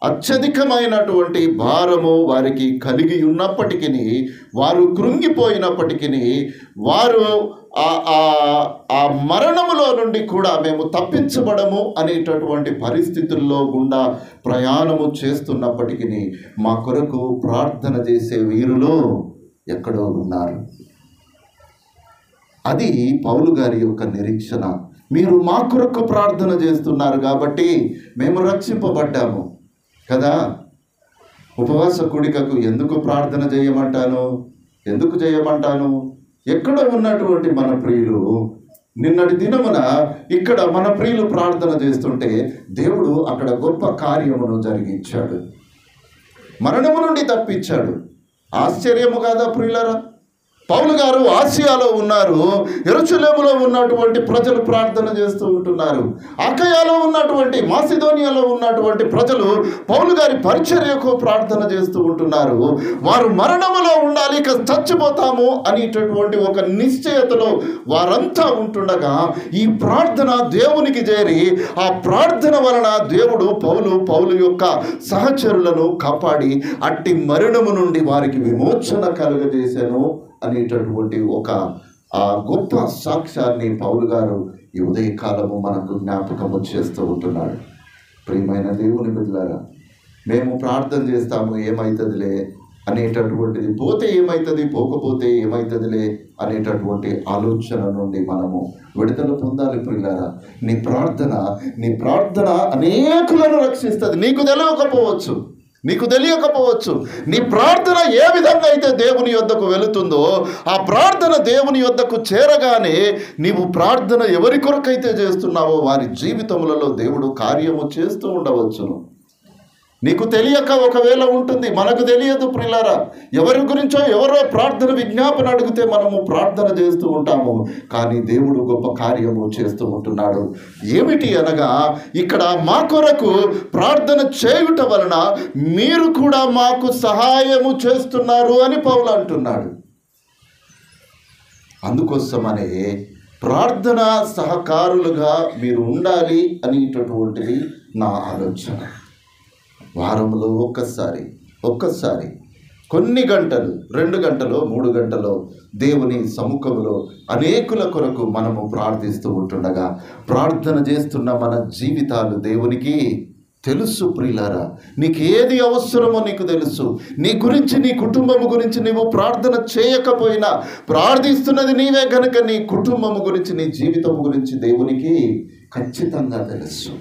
అత్యధికమైనటువంటి భారము వారికి కలిగి ఉన్నప్పటికీ, వారు కృంగిపోయినప్పటికీ, వారు ఆ మరణములో నుండి కూడా మేము తప్పించబడము అనేటటువంటి పరిస్థితుల్లో గుండా ప్రయాణము చేస్తున్నప్పటికీ మా కొరకు ప్రార్థన చేసే వీరులు ఎక్కడో ఉన్నారు. అది పౌలు గారి యొక్క నిరీక్షణ. మీరు మా కొరకు ప్రార్థన చేస్తున్నారు కాబట్టి మేము రక్షింపబడ్డాము కదా. ఉపవాస కూడికకు ఎందుకు ప్రార్థన చేయమంటాను? ఎక్కడ ఉన్నటువంటి మన ప్రియులు నిన్నటి దినమున ఇక్కడ మన ప్రియులు ప్రార్థన చేస్తుంటే దేవుడు అక్కడ గొప్ప కార్యమును జరిగించాడు, మరణము నుండి తప్పించాడు. ఆశ్చర్యము కాదా ప్రియులరా? పౌలు గారు ఆసియాలో ఉన్నారు, యెరూషలేములో ఉన్నటువంటి ప్రజలు ప్రార్థన చేస్తూ ఉంటున్నారు. అకయాలో ఉన్నటువంటి, మాసిదోనియాలో ఉన్నటువంటి ప్రజలు పౌలు గారి పరిచర్యకు ప్రార్థన చేస్తూ ఉంటున్నారు. వారు మరణములో ఉండాలి, ఇక చచ్చిపోతాము అనేటటువంటి ఒక నిశ్చయతలో వారంతా ఉంటుండగా ఈ ప్రార్థన దేవునికి చేరి, ఆ ప్రార్థన వలన దేవుడు పౌలు యొక్క సహచరులను కాపాడి అట్టి మరణము నుండి వారికి విమోచన కలుగజేశాను అనేటటువంటి ఒక గొప్ప సాక్ష్యాన్ని పౌలు గారు ఈ ఉదయకాలము మనకు జ్ఞాపకము చేస్తూ ఉంటున్నాడు. ప్రియమైన దేవుని బిడ్డలారా, మేము ప్రార్థన చేస్తాము ఏమవుతుందిలే అనేటటువంటిది, పోతే ఏమవుతుంది, పోకపోతే ఏమవుతుందిలే అనేటటువంటి ఆలోచన నుండి మనము విడుదల పొందాలి. ప్రియులారా, నీ ప్రార్థన అనేకులను రక్షిస్తుంది. నీకు తెలియకపోవచ్చు నీ ప్రార్థన ఏ విధంగా అయితే దేవుని యొద్దకు వెళుతుందో, ఆ ప్రార్థన దేవుని యొద్దకు చేరగానే నీవు ప్రార్థన ఎవరి కొరకైతే చేస్తున్నావో వారి జీవితములలో దేవుడు కార్యము చేస్తూ ఉండవచ్చును. నీకు తెలియక ఒకవేళ ఉంటుంది, మనకు తెలియదు ప్రియులారా. ఎవరి గురించో ఎవరో ప్రార్థన విజ్ఞాపన అడిగితే మనము ప్రార్థన చేస్తూ ఉంటాము, కానీ దేవుడు గొప్ప కార్యము చేస్తూ ఉంటున్నాడు. ఏమిటి అనగా, ఇక్కడ మా కొరకు ప్రార్థన చేయుట వలన మీరు కూడా మాకు సహాయము చేస్తున్నారు అని పౌలు అంటున్నాడు. అందుకోసమనే ప్రార్థన సహకారులుగా మీరు ఉండాలి అనేటటువంటిది నా ఆలోచన. వారంలో ఒక్కసారి కొన్ని గంటలు, 2 గంటలో 3 గంటలో దేవుని సముఖంలో అనేకుల కొరకు మనము ప్రార్థిస్తూ ఉంటుండగా, ప్రార్థన చేస్తున్న మన జీవితాలు దేవునికి తెలుసు. ప్రియులారా, నీకు ఏది అవసరమో నీకు తెలుసు. నీ గురించి, నీ కుటుంబము గురించి నీవు ప్రార్థన చేయకపోయినా, ప్రార్థిస్తున్నది నీవే కనుక నీ కుటుంబము గురించి, నీ జీవితం గురించి దేవునికి ఖచ్చితంగా తెలుసు.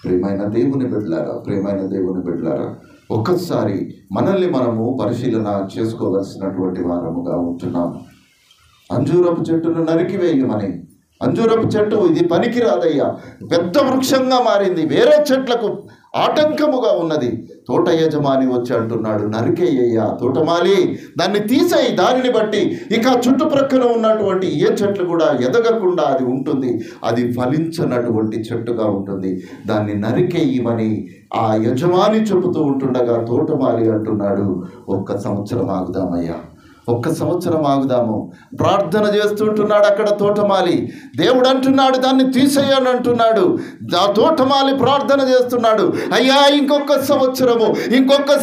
ప్రియమైన దేవుని బిడ్డలారా, ఒక్కసారి మనల్ని మనము పరిశీలన చేసుకోవలసినటువంటి వారముగా ఉంటున్నాము. అంజూరపు చెట్టును నరికివేయమని, అంజూరపు చెట్టు ఇది పనికిరాదయ్యా, పెద్ద వృక్షంగా మారింది, వేరే చెట్లకు ఆటంకముగా ఉన్నది. తోట యజమాని వచ్చి అంటున్నాడు, నరికేయ్యా తోటమాలి, దాన్ని తీసేయి. దానిని బట్టి ఇక చుట్టుప్రక్కన ఉన్నటువంటి ఏ చెట్లు కూడా ఎదగకుండా అది ఉంటుంది, అది ఫలించనటువంటి చెట్టుగా ఉంటుంది. దాన్ని నరికేయమని ఆ యజమాని చెబుతూ ఉంటుండగా తోటమాలి అంటున్నాడు, 1 సంవత్సరం ఆగుదామయ్యా, ఒక్క సంవత్సరం ఆగుదాము. ప్రార్థన చేస్తుంటున్నాడు అక్కడ తోటమాలి. దేవుడు అంటున్నాడు దాన్ని తీసేయని అంటున్నాడు. ఆ తోటమాలి ప్రార్థన చేస్తున్నాడు, అయ్యా ఇంకొక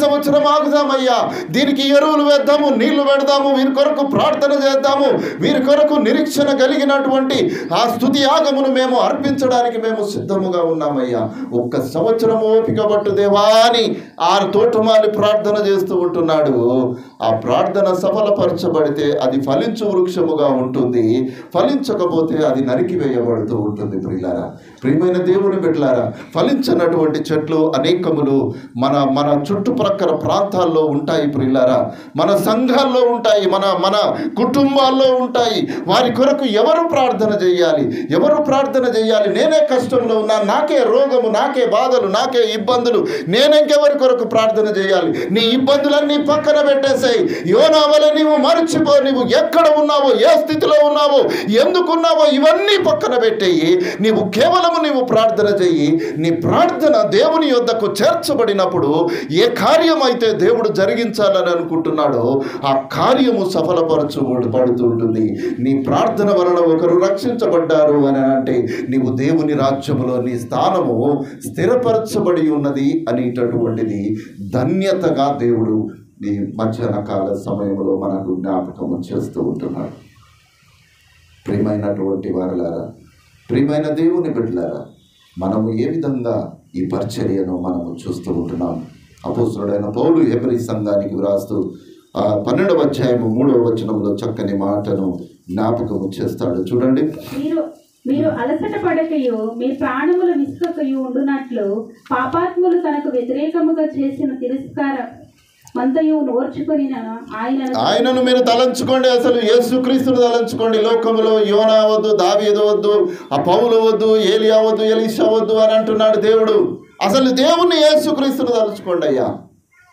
సంవత్సరం ఆగుదామయ్యా, దీనికి ఎరువులు వేద్దాము, నీళ్లు పెడదాము, వీరి కొరకు ప్రార్థన చేద్దాము, వీరి కొరకు నిరీక్షణ కలిగినటువంటి ఆ స్తుతి యాగమును మేము అర్పించడానికి మేము సిద్ధముగా ఉన్నామయ్యా, ఒక్క సంవత్సరం ఓపిక పట్టు దేవా అని ఆ తోటమాలి ప్రార్థన చేస్తూ ఉంటున్నాడు. ఆ ప్రార్థన సఫలపరచబడితే అది ఫలించు వృక్షముగా ఉంటుంది, ఫలించకపోతే అది నరికివేయబడుతూ ఉంటుంది. ప్రియమైన దేవుని బిడ్డలారా, ఫలించనటువంటి చెట్లు అనేకములు మన చుట్టుప్రక్కల ప్రాంతాల్లో ఉంటాయి. ప్రియులారా, మన సంఘాల్లో ఉంటాయి, మన కుటుంబాల్లో ఉంటాయి. వారి కొరకు ఎవరు ప్రార్థన చేయాలి? నేనే కష్టంలో ఉన్నా, నాకే రోగము, నాకే బాధలు, నాకే ఇబ్బందులు, నేనెంకెవరి కొరకు ప్రార్థన చేయాలి? నీ ఇబ్బందులన్నీ పక్కన పెట్టేసాయి. యోనా వలె నీవు మర్చిపో, నీవు ఎక్కడ ఉన్నావో, ఏ స్థితిలో ఉన్నావో, ఎందుకున్నావో ఇవన్నీ పక్కన పెట్టేయి. నీవు ప్రార్థన చెయ్యి. నీ ప్రార్థన దేవుని యొద్దకు చేర్చబడినప్పుడు ఏ కార్యం అయితే దేవుడు జరిగించాలని అనుకుంటున్నాడో ఆ కార్యము సఫలపరచబడుతుంటుంది. నీ ప్రార్థన వలన ఒకరు రక్షించబడ్డారు అని అంటే నీవు దేవుని రాజ్యములో నీ స్థానము స్థిరపరచబడి ఉన్నది అనేటటువంటిది ధన్యతగా దేవుడు ఈ మధ్యాహ్న కాల సమయంలో మనకు జ్ఞాపకము చేస్తూ ఉంటున్నాడు. ప్రియమైనటువంటి వారలారా, ప్రియమైన దేవుని బిడ్డలారా, మనము ఏ విధంగా ఈ పరిచర్యను మనము చూస్తూ ఉంటున్నాం. అపోస్తలుడైన పౌలు హెబ్రీ సంఘానికి వ్రాస్తూ 12వ అధ్యాయము 3వ వచనంలో చక్కని మాటను జ్ఞాపకము చేస్తాడు. చూడండి, మీరు అలసట పడకయు మీ ప్రాణముల విసుకకయు ఉండునట్లు పాపాత్ములు తనకు వ్యతిరేకముగా చేసిన తిరస్కారం ఆయనను మీరు తలంచుకోండి. అసలు యేసుక్రీస్తును తలంచుకోండి. లోకములో యోనా వద్దు, దావీదు వద్దు, ఆ పౌలు వద్దు, ఏలియా వద్దు, ఎలీషా వద్దు అని అంటున్నాడు దేవుడు. అసలు దేవుణ్ణి యేసుక్రీస్తును తలుచుకోండి అయ్యా.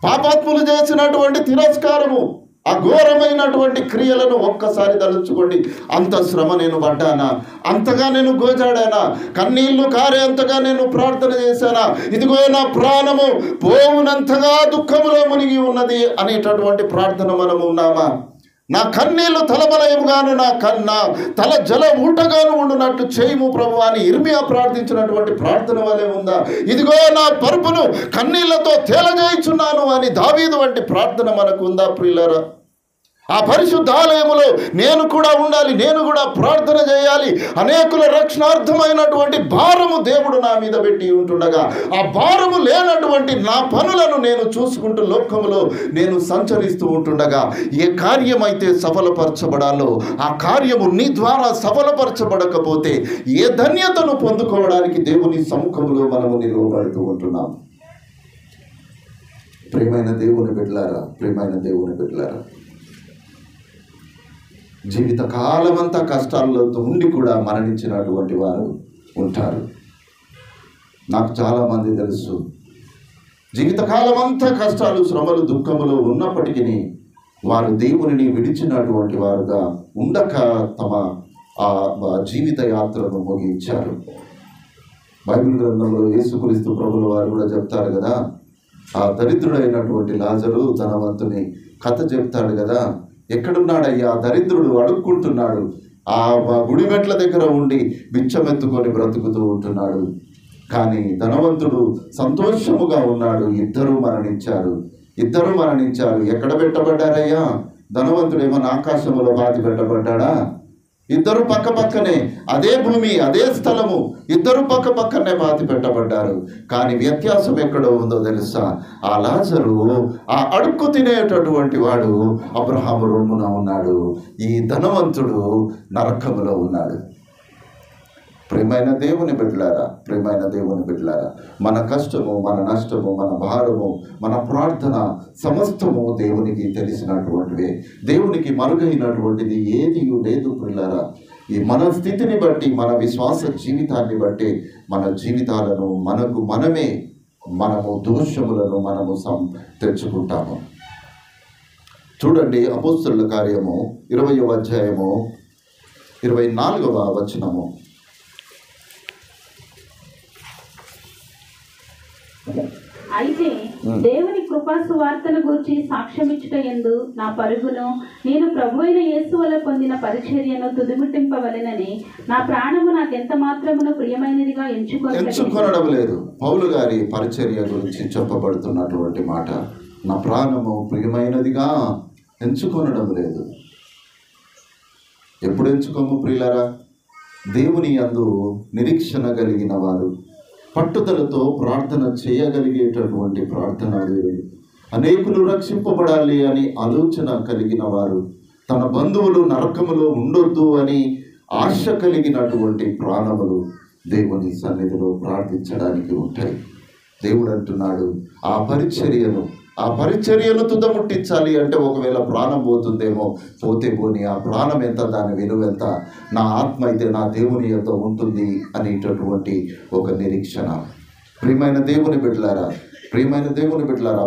పాపాత్ములు చేసినటువంటి తిరస్కారము, ఆ ఘోరమైనటువంటి క్రియలను ఒక్కసారి తలుచుకోండి. అంత శ్రమ నేను పడ్డానా, అంతగా నేను గోజాడానా, కన్నీళ్లు కారేంతగా నేను ప్రార్థన చేశానా, ఇదిగో నా ప్రాణము పోవునంతగా దుఃఖములో మునిగి ఉన్నది అనేటటువంటి ప్రార్థన మనము ఉన్నామా? నా కన్నీళ్లు తలబలయముగాను, నా తల జల ఊటగాను ఉండునట్టు చేయము ప్రభు అని ఇర్మియా ప్రార్థించినటువంటి ప్రార్థన వలె ఉందా? ఇదిగో నా పరుపును కన్నీళ్లతో తేలజేయుచున్నాను అని దావీదు వంటి ప్రార్థన మనకు ఉందా? ప్రియులారా, ఆ పరిశుద్ధాలయములో నేను కూడా ఉండాలి, నేను కూడా ప్రార్థన చేయాలి. అనేకుల రక్షణార్థమైనటువంటి భారము దేవుడు నా మీద పెట్టి ఉంటుండగా ఆ భారము లేనటువంటి నా పనులను నేను చూసుకుంటూ లోకములో నేను సంచరిస్తూ ఉంటుండగా ఏ కార్యమైతే సఫలపరచబడాలో ఆ కార్యము నీ ద్వారా సఫలపరచబడకపోతే ఏ ధన్యతను పొందుకోవడానికి దేవుని సముఖంలో మనము నిలవబడుతూ ఉంటున్నాం. ప్రియమైన దేవుని బిడ్డలారా, జీవిత కాలమంతా కష్టాల్లో ఉండి కూడా మరణించినటువంటి వారు ఉంటారు. నాకు చాలామంది తెలుసు. జీవితకాలం అంతా కష్టాలు, శ్రమలు, దుఃఖములు ఉన్నప్పటికీ వారు దేవునిని విడిచినటువంటి వారుగా ఉండక తమ ఆ జీవిత యాత్రను ముగించారు. బైబిల్ గ్రంథంలో యేసుక్రీస్తు ప్రభుల వారు కూడా చెప్తారు కదా, ఆ దరిద్రుడైనటువంటి లాజరు ధనవంతుని కథ చెప్తాడు కదా. ఎక్కడున్నాడయ్యా? దరిద్రుడు అడుక్కుంటున్నాడు, ఆ గుడి మెట్ల దగ్గర ఉండి బిచ్చమెత్తుకొని బ్రతుకుతూ ఉంటున్నాడు. కానీ ధనవంతుడు సంతోషముగా ఉన్నాడు. ఇద్దరు మరణించారు. ఎక్కడ పెట్టబడ్డారయ్యా? ధనవంతుడు ఏమన్నా ఆకాశములో బాధి పెట్టబడ్డాడా? ఇద్దరు పక్క పక్కనే, అదే భూమి, అదే స్థలము, ఇద్దరు పక్క పక్కనే బాధి పెట్టబడ్డారు. కానీ వ్యత్యాసం ఎక్కడో ఉందో తెలుసా? ఆ లాజరు ఆ అడుక్కు తినేటటువంటి వాడు అబ్రహాము రొమ్మున ఉన్నాడు, ఈ ధనవంతుడు నరకములో ఉన్నాడు. ప్రియమైన దేవుని బిడ్డలారా, మన కష్టము, మన నష్టము, మన భారము, మన ప్రార్థన సమస్తము దేవునికి తెలిసినటువంటివే. దేవునికి మరుగైనటువంటిది ఏది లేదు ప్రియులారా. ఈ మన స్థితిని బట్టి, మన విశ్వాస జీవితాన్ని బట్టి మన జీవితాలను మనము దోషములను మనము తెచ్చుకుంటాము. చూడండి, అపోస్తలుల కార్యము 20వ అధ్యాయము 24వ వచనము. అయితే దేవుని కృపా సువార్తను గూర్చి సాక్ష్యమిచ్చుట యందు నా పరుగును నేను ప్రభువైన యేసు వల్ల పొందిన పరిచర్యను తుదిముట్టింపవలెనని నా ప్రాణము నాకెంత మాత్రమును ప్రియమైనదిగా ఎంచుకొనడం లేదు. పౌలు గారి పరిచర్య గురించి చెప్పబడుతున్నటువంటి మాట, నా ప్రాణము ప్రియమైనదిగా ఎంచుకొనడం లేదు. ఎప్పుడు ఎంచుకోము ప్రియులారా? దేవుని యందు నిరీక్షణ కలిగిన వారు, పట్టుదలతో ప్రార్థన చేయగలిగేటటువంటి ప్రార్థనావీరులు, అనేకులు రక్షింపబడాలి అని ఆలోచన కలిగిన వారు, తన బంధువులు నరకములో ఉండొద్దు అని ఆశ కలిగినటువంటి ప్రాణములు దేవుని సన్నిధిలో ప్రార్థించడానికి ఉంటాయి. దేవుడు అంటున్నాడు, ఆ పరిచర్యను తుదముట్టించాలి అంటే ఒకవేళ ప్రాణం పోతుందేమో, పోతే పోని, ఆ ప్రాణం ఎంత, దాని విలువ ఎంత, నా ఆత్మ అయితే నా దేవుని యొక్క ఉంటుంది అనేటటువంటి ఒక నిరీక్షణ. ప్రియమైన దేవుని బిడ్డలారా,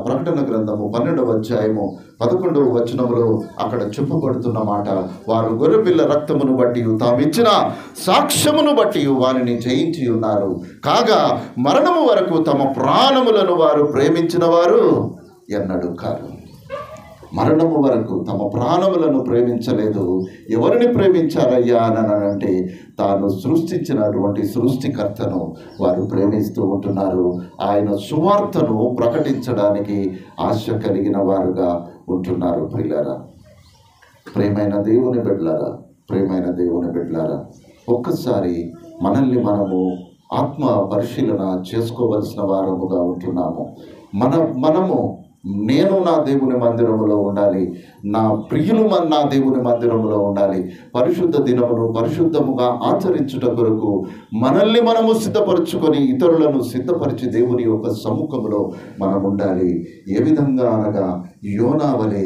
ప్రకటన గ్రంథము 12వ అధ్యాయము 11వ వచనములో అక్కడ చెప్పబడుతున్న మాట, వారు గొర్రెపిల్ల రక్తమును బట్టి తామిచ్చిన సాక్ష్యమును బట్టి వారిని జయించి ఉన్నారు, కాగా మరణము వరకు తమ ప్రాణములను వారు ప్రేమించిన వారు ఎన్నడూ కారు. మరణము వరకు తమ ప్రాణములను ప్రేమించలేదు. ఎవరిని ప్రేమించారయ్యా అని అంటే, తాను సృష్టించినటువంటి సృష్టికర్తను వారు ప్రేమిస్తూ ఉంటున్నారు. ఆయన సువార్తను ప్రకటించడానికి ఆశ కలిగిన వారుగా ఉంటున్నారు. ప్రియమైన దేవుని బిడ్డలారా, ఒక్కసారి మనల్ని మనము ఆత్మ పరిశీలన చేసుకోవలసిన వారముగా ఉంటున్నాము. మనము నేను నా దేవుని మందిరములో ఉండాలి, నా ప్రియులు నా దేవుని మందిరములో ఉండాలి, పరిశుద్ధ దినమును పరిశుద్ధముగా ఆచరించుట కొరకు మనల్ని మనము సిద్ధపరచుకొని ఇతరులను సిద్ధపరిచి దేవుని యొక్క సముఖంలో మనం ఉండాలి. ఏ విధంగా అనగా, యోనా వలె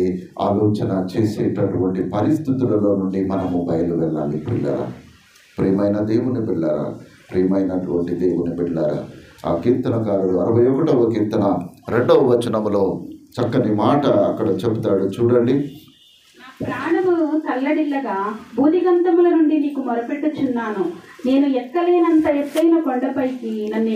ఆలోచన చేసేటటువంటి పరిస్థితులలో నుండి మనము బయలు వెళ్ళాలి. ప్రియమైనటువంటి దేవుని బిడ్డలారా, ఆ కీర్తనకారుడు 61వ కీర్తన 2వ వచనములో చక్కని మాట అక్కడ చెబుతాడు. చూడండి, ప్రాణము తల్లడిల్లగా బూదిగంతముల నుండి నీకు మొరపెట్టుచున్నాను, నేను ఎక్కలేనంత ఎత్తైన కొండపైకి నన్ను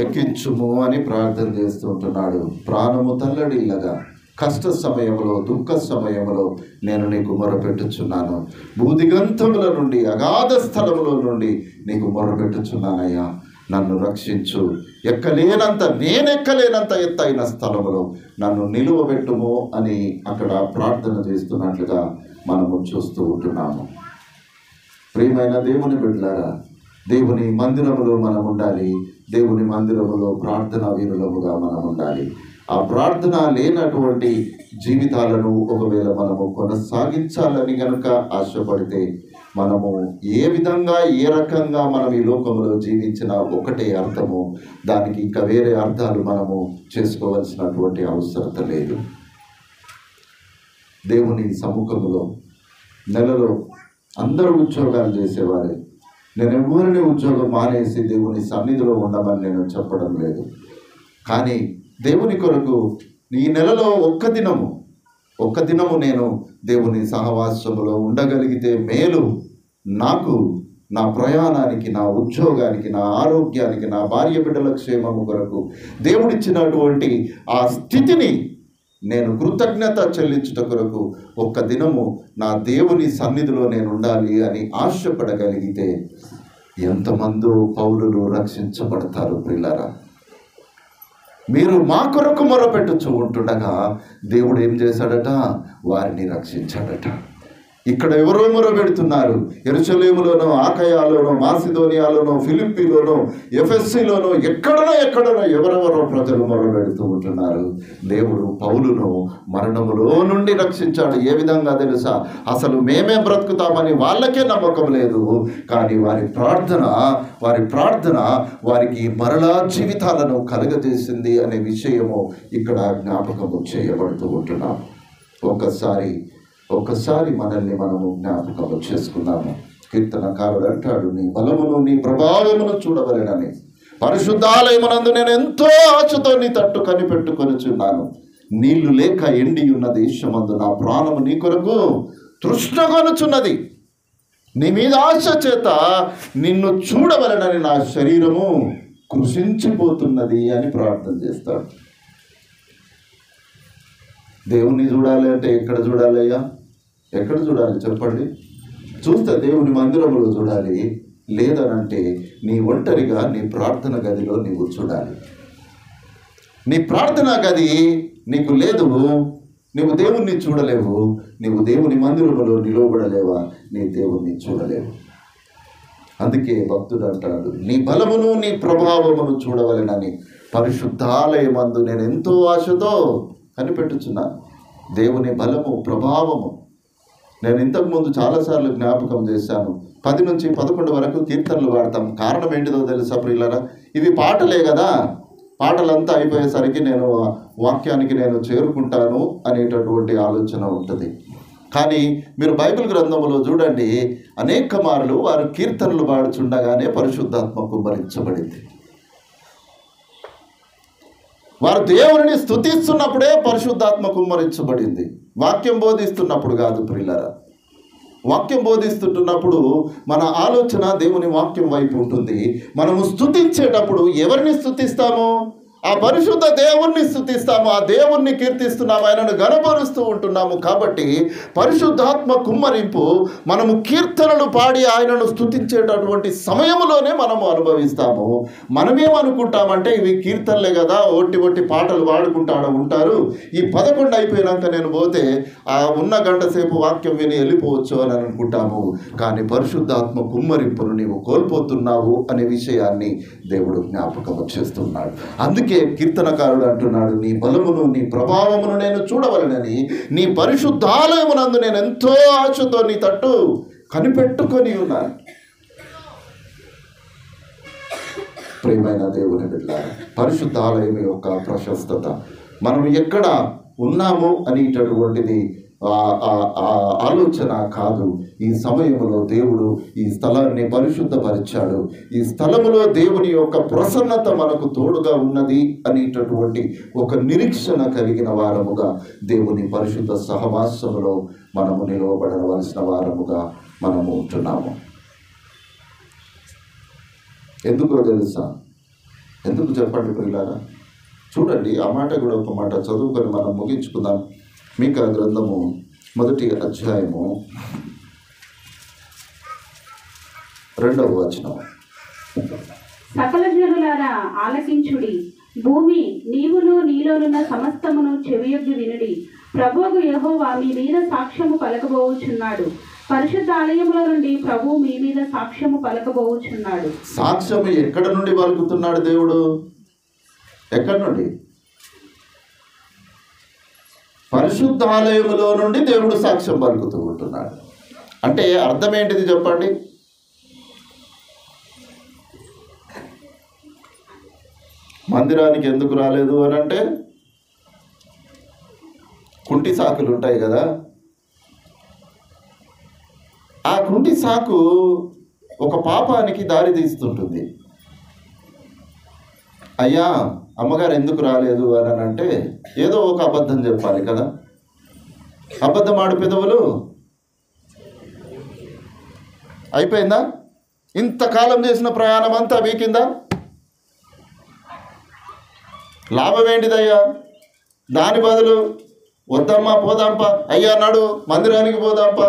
ఎక్కించుము అని ప్రార్థన చేస్తుంటున్నాడు. ప్రాణము తల్లడిల్లగా, కష్ట సమయంలో, దుఃఖ సమయంలో నేను నీకు మొరపెట్టుచున్నాను. బూదిగంతముల నుండి, అగాధ స్థలముల నుండి నీకు మొరపెట్టుచున్నానయ్యా, నన్ను రక్షించు. నేనెక్కలేనంత ఎత్తైన స్థలములో నన్ను నిలువబెట్టుము అని అక్కడ ప్రార్థన చేస్తున్నట్లుగా మనము చూస్తూ ఉంటున్నాము. ప్రియమైన దేవుని బిడ్డలారా, దేవుని మందిరములో మనం ఉండాలి. దేవుని మందిరములో ప్రార్థనా వీరులముగా మనం ఉండాలి. ఆ ప్రార్థన లేనటువంటి జీవితాలను ఒకవేళ మనము కొనసాగించాలని కనుక ఆశపడితే, మనము ఏ విధంగా, ఏ రకంగా మనం ఈ లోకంలో జీవించినా ఒకటే అర్థము, దానికి ఇంకా వేరే అర్థాలు మనము చేసుకోవాల్సినటువంటి అవసరత లేదు. దేవుని సముఖంలో నెలలో అందరూ ఉద్యోగాలు చేసేవారే. నేను ఎవరిని ఉద్యోగం మానేసి దేవుని సన్నిధిలో ఉండమని నేను చెప్పడం లేదు. కానీ దేవుని కొరకు ఈ నెలలో ఒక్క దినము నేను దేవుని సహవాసములో ఉండగలిగితే మేలు. నాకు, నా ప్రయాణానికి, నా ఉద్యోగానికి, నా ఆరోగ్యానికి, నా భార్య బిడ్డల క్షేమము కొరకు దేవుడిచ్చినటువంటి ఆ స్థితిని నేను కృతజ్ఞత చెల్లించుట కొరకు ఒక్క దినము నా దేవుని సన్నిధిలో నేను ఉండాలి అని ఆశపడగలిగితే ఎంతమందో పౌలులు రక్షించబడతారు. ప్రియులారా, మీరు మా కొరకు మొరపెట్టుచూ ఉంటుండగా దేవుడు ఏం చేశాడట? వారిని రక్షించాడట. ఇక్కడ ఎవరో మొరపెడుతున్నారు. యెరూషలేములోనో, ఆకయాలోనో, మాసిదోనియాలోనో, ఫిలిప్పీలోనో, ఎఫెస్సీలోనో, ఎక్కడనో ఎవరెవరో ప్రజలు మొరపెడుతూ ఉంటున్నారు. దేవుడు పౌలును మరణములో నుండి రక్షించాడు. ఏ విధంగా తెలుసా? అసలు మేమే బ్రతుకుతామని వాళ్ళకే నమ్మకం లేదు, కానీ వారి ప్రార్థన వారికి మరలా జీవితాలను కలుగజేసింది అనే విషయము ఇక్కడ జ్ఞాపకము చేయబడుతూ ఉంటున్నాం. ఒక్కసారి మనల్ని మనము జ్ఞాపకము చేసుకున్నాము. కీర్తనకారుడు అంటాడు, నీ బలమును, నీ ప్రభావమును చూడవలెనని పరిశుద్ధాలయమునందు నేను ఎంతో ఆశతో నీ తట్టు కనిపెట్టుకొనుచున్నాను. నీళ్లు లేక ఎండి ఉన్న దేశమందు నా ప్రాణము నీ కొరకు తృష్ణగొనుచున్నది. నీ మీద ఆశ చేత నిన్ను చూడవలెనని నా శరీరము కృషించిపోతున్నది అని ప్రార్థన చేస్తాడు. దేవుణ్ణి చూడాలి అంటే ఎక్కడ చూడాలి అయ్యా? ఎక్కడ చూడాలి చెప్పండి? చూస్తే దేవుని మందిరంలో చూడాలి, లేదనంటే నీ ఒంటరిగా నీ ప్రార్థన గదిలో నీవు చూడాలి. నీ ప్రార్థన గది నీకు లేదు, నీవు దేవుణ్ణి చూడలేవు. నీవు దేవుని మందిరంలో నిలవబడలేవా? నీ దేవుణ్ణి చూడలేవు. అందుకే భక్తుడు అంటాడు, నీ బలమును నీ ప్రభావమును చూడవలెనని పరిశుద్ధాలయమందు నేను ఎంతో ఆశతో కనిపెట్టుచున్నాను. దేవుని బలము, ప్రభావము నేను ఇంతకుముందు చాలాసార్లు జ్ఞాపకం చేశాను. 10 నుంచి 11 వరకు కీర్తనలు పాడతాం. కారణం ఏంటిదో తెలుసా ప్రియులారా? ఇవి పాటలే కదా. పాటలంతా అయిపోయేసరికి నేను వాక్యానికి నేను చేరుకుంటాను అనేటటువంటి ఆలోచన ఉంటుంది. కానీ మీరు బైబిల్ గ్రంథంలో చూడండి, అనేక మార్లు వారు కీర్తనలు పాడుచుండగానే పరిశుద్ధాత్మ కుమ్మరించబడింది. వారు దేవుని స్తుతిస్తున్నప్పుడే పరిశుద్ధాత్మ కుమ్మరించబడింది. వాక్యం బోధిస్తున్నప్పుడు కాదు ప్రియులారా. వాక్యం బోధిస్తుంటున్నప్పుడు మన ఆలోచన దేవుని వాక్యం వైపు ఉంటుంది. మనము స్తుతించేటప్పుడు ఎవరిని స్తుతిస్తాము? ఆ పరిశుద్ధ దేవుణ్ణి స్తుతిస్తాము, ఆ దేవుణ్ణి కీర్తిస్తున్నాము, ఆయనను గణపరుస్తూ ఉంటున్నాము. కాబట్టి పరిశుద్ధాత్మ కుమ్మరింపు మనము కీర్తనలు పాడి ఆయనను స్తుతించేటటువంటి సమయంలోనే మనము అనుభవిస్తాము. మనమేమనుకుంటామంటే ఇవి కీర్తనలే కదా, ఒట్టి పాటలు పాడుకుంటా ఉంటారు, ఈ 11 అయిపోయినాక నేను పోతే ఆ ఉన్న గంట సేపు వాక్యం విని వెళ్ళిపోవచ్చు అని అనుకుంటాము. కానీ పరిశుద్ధాత్మ కుమ్మరింపును నీవు కోల్పోతున్నావు అనే విషయాన్ని దేవుడు జ్ఞాపకం చేస్తున్నాడు. అందుకే కీర్తనకారుడు అంటున్నాడు, నీ బలమును నీ ప్రభావమును నేను చూడవలెనని నీ పరిశుద్ధాలయమునందు నేను ఎంతో ఆశతో నీ తట్టు కనిపెట్టుకొని ఉన్నాను. ప్రియమైన దేవుని బిడ్డలారా, పరిశుద్ధాలయం యొక్క ప్రశస్తత, మనం ఎక్కడ ఉన్నాము అనేటటువంటిది ఆలోచన కాదు. ఈ సమయంలో దేవుడు ఈ స్థలాన్ని పరిశుద్ధపరిచాడు. ఈ స్థలములో దేవుని యొక్క ప్రసన్నత మనకు తోడుగా ఉన్నది అనేటటువంటి ఒక నిరీక్షణ కలిగిన వారముగా దేవుని పరిశుద్ధ సహవాసములో మనము నిలవబడవలసిన వారముగా మనము ఉంటున్నాము. ఎందుకో తెలుసా? ఎందుకు చెప్పండి ప్రియులారా? చూడండి, ఆ మాట కూడా ఒక మాట చదువుకొని మనం ముగించుకుందాం. మీకా గ్రంథము 1వ అధ్యాయము 2వ వచనం. సకల జనులారా ఆలకించుడి, భూమి నీవును నీలోనున్న సమస్తమును చెవియొగ్గి వినుడి. ప్రభువు యెహోవా మీ మీద సాక్ష్యము పలకబోచున్నాడు. పరిశుద్ధ ఆలయములో నుండి ప్రభువు మీ మీద సాక్ష్యము పలకబోచున్నాడు. సాక్ష్యము ఎక్కడ నుండి పలుకుతున్నాడు దేవుడు? ఎక్కడి నుండి? పరిశుద్ధాలయములో నుండి దేవుడు సాక్ష్యం పలుకుతూ ఉంటున్నాడు. అంటే అర్థం ఏంటిది చెప్పండి? మందిరానికి ఎందుకు రాలేదు అని అంటే, కుంటి సాకులు ఉంటాయి కదా, ఆ కుంటి సాకు ఒక పాపానికి దారి తీస్తుంటుంది. అయ్యా అమ్మగారు ఎందుకు రాలేదు అని అంటే ఏదో ఒక అబద్ధం చెప్పాలి కదా. అబద్ధం ఆడు పెదవులు అయిపోయిందా? ఇంతకాలం చేసిన ప్రయాణం అంతా వీకిందా? లాభం ఏంటిదయ్యా? దాని బదులు వద్దమ్మా పోదాంపా, అయ్యా నాడు మందిరానికి పోదాంపా,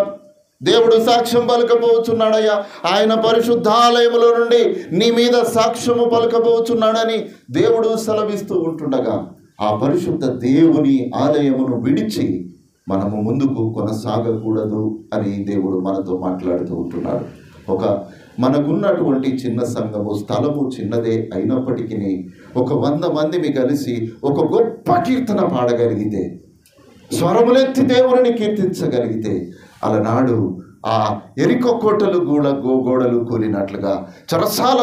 దేవుడు సాక్ష్యం పలకబోచున్నాడయ్యా, ఆయన పరిశుద్ధాలయములో నుండి నీ మీద సాక్ష్యము పలకబోచున్నాడని దేవుడు సెలవిస్తూ ఉంటుండగా ఆ పరిశుద్ధ దేవుని ఆలయమును విడిచి మనము ముందుకు కొనసాగకూడదు అని దేవుడు మనతో మాట్లాడుతూ ఉంటున్నాడు. మనకున్నటువంటి చిన్న సంఘము, స్థలము చిన్నదే అయినప్పటికీ ఒక 100 మందిని కలిసి ఒక గొప్ప కీర్తన పాడగలిగితే, స్వరములెత్తి దేవుని కీర్తించగలిగితే, అలనాడు ఆ ఎరికో కోటలు గోడలు కూలినట్లుగా, చెరసాల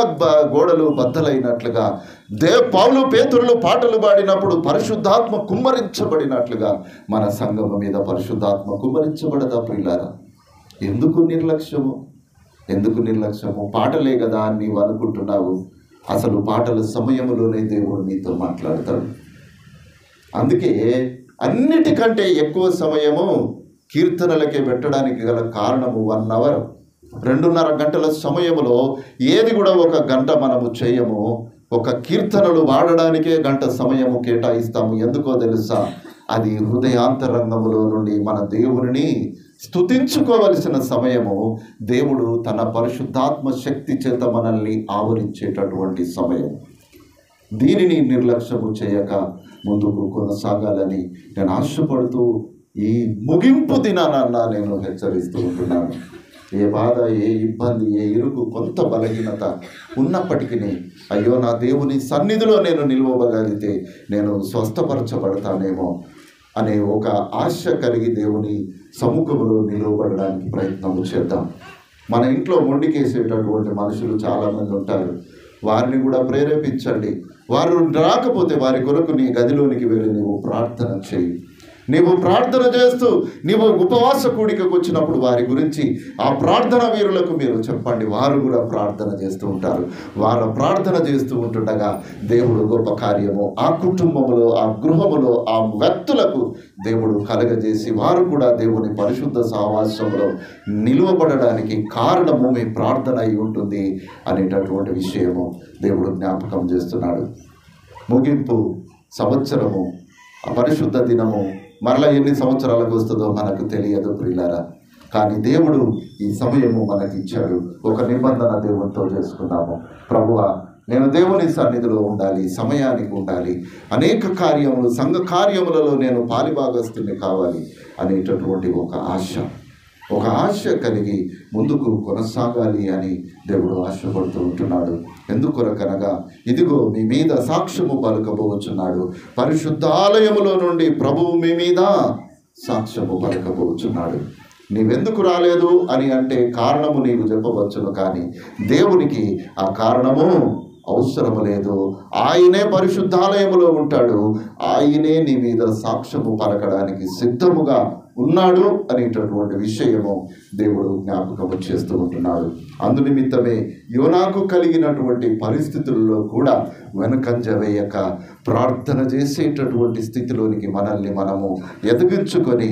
గోడలు బద్దలైనట్లుగా, పౌలు పేతురులు పాటలు పాడినప్పుడు పరిశుద్ధాత్మ కుమ్మరించబడినట్లుగా మన సంఘము మీద పరిశుద్ధాత్మ కుమ్మరించబడదా ప్రియులారా? ఎందుకు నిర్లక్ష్యము? పాటలే కదా అని నీవు అనుకుంటున్నావు. అసలు పాటల సమయంలోనే దేవుడు నీతో మాట్లాడతాడు. అందుకే అన్నిటికంటే ఎక్కువ సమయము కీర్తనలకే పెట్టడానికి గల కారణము 1 అవర్, 2.5 గంటల సమయంలో ఏది కూడా 1 గంట మనము చేయము. ఒక కీర్తనలు వాడడానికే 1 గంట సమయము కేటాయిస్తాము. ఎందుకో తెలుసా? అది హృదయాంతరంగములో నుండి మన దేవుని స్తుతించుకోవలసిన సమయము. దేవుడు తన పరిశుద్ధాత్మ శక్తి చేత మనల్ని ఆవరించేటటువంటి సమయం. దీనిని నిర్లక్ష్యము చేయక ముందుకు కొనసాగాలని నేను ఆశపడుతూ ఈ ముగింపు దినానన్నా నేను హెచ్చరిస్తూ ఉంటున్నాను. ఏ బాధ, ఏ ఇబ్బంది, ఏ ఇరుకు, కొంత బలహీనత ఉన్నప్పటికీ అయ్యో నా దేవుని సన్నిధిలో నేను నిలవగలిగితే నేను స్వస్థపరచబడతానేమో అనే ఒక ఆశ కలిగి దేవుని సముఖంలో నిలవబడడానికి ప్రయత్నం చేద్దాం. మన ఇంట్లో మొండికేసేటటువంటి మనుషులు చాలామంది ఉంటారు. వారిని కూడా ప్రేరేపించండి. వారు రాకపోతే వారి కొరకు నీ గదిలోనికి వెళ్ళి నీవు ప్రార్థన చేయి. నీవు ప్రార్థన చేస్తూ నీవు ఉపవాస కూడికకు వచ్చినప్పుడు వారి గురించి ఆ ప్రార్థన వీరులకు మీరు చెప్పండి. వారు కూడా ప్రార్థన చేస్తూ ఉంటారు. వారు ప్రార్థన చేస్తూ ఉంటుండగా దేవుడు గొప్ప కార్యము ఆ కుటుంబంలో, ఆ గృహములో, ఆ వ్యక్తులకు దేవుడు కలగజేసి వారు కూడా దేవుని పరిశుద్ధ సహవాసంలో నిలువబడడానికి కారణము మీ ప్రార్థన అయి ఉంటుంది అనేటటువంటి విషయము దేవుడు జ్ఞాపకం చేస్తున్నాడు. ముగింపు సంవత్సరము, ఆ పరిశుద్ధ దినము మరలా ఎన్ని సంవత్సరాలకు వస్తుందో మనకు తెలియదు ప్రియులారా. కానీ దేవుడు ఈ సమయము మనకి ఇచ్చాడు. ఒక నిబంధన దేవునితో చేసుకున్నాము. ప్రభువా, నేను దేవుని సన్నిధిలో ఉండాలి, సమయానికి ఉండాలి, అనేక కార్యములు, సంఘ కార్యములలో నేను పాలిభాగస్తుని కావాలి అనేటటువంటి ఒక ఆశ కలిగి ముందుకు కొనసాగాలి అని దేవుడు ఆశపడుతూ ఉంటున్నాడు. ఎందుకొరకనగా ఇదిగో మీ మీద సాక్ష్యము పలకబోచున్నాడు. పరిశుద్ధ ఆలయములో నుండి ప్రభువు మీ మీద సాక్ష్యము పలకబోచున్నాడు. నీవెందుకు రాలేదు అని అంటే కారణము నీవు చెప్పవచ్చును, కానీ దేవునికి ఆ కారణము అవసరము లేదు. ఆయనే పరిశుద్ధాలయములో ఉంటాడు. ఆయనే నీ మీద సాక్ష్యము పలకడానికి సిద్ధముగా ఉన్నాడు అనేటటువంటి విషయము దేవుడు జ్ఞాపకము చేస్తూ ఉంటున్నాడు. అందునిమిత్తమే యోనాకు కలిగినటువంటి పరిస్థితుల్లో కూడా వెనకంజ వేయక ప్రార్థన చేసేటటువంటి స్థితిలోనికి మనల్ని మనము ఎదిగించుకొని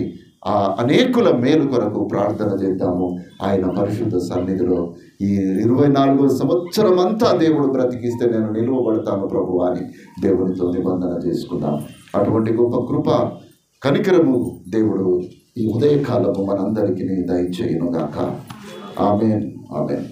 ఆ అనేకుల మేలు కొరకు ప్రార్థన చేద్దాము. ఆయన పరిశుద్ధ సన్నిధిలో ఈ 24వ సంవత్సరం అంతా దేవుడు బ్రతికిస్తే నేను నిలువబడతాను ప్రభు అని దేవునితో నిబంధన చేసుకుందాం. అటువంటి గొప్ప కృప, కనికరము దేవుడు ఈ ఉదయకాలము మనందరికీ దయచేయునుగాక. ఆమేన్, ఆమేన్.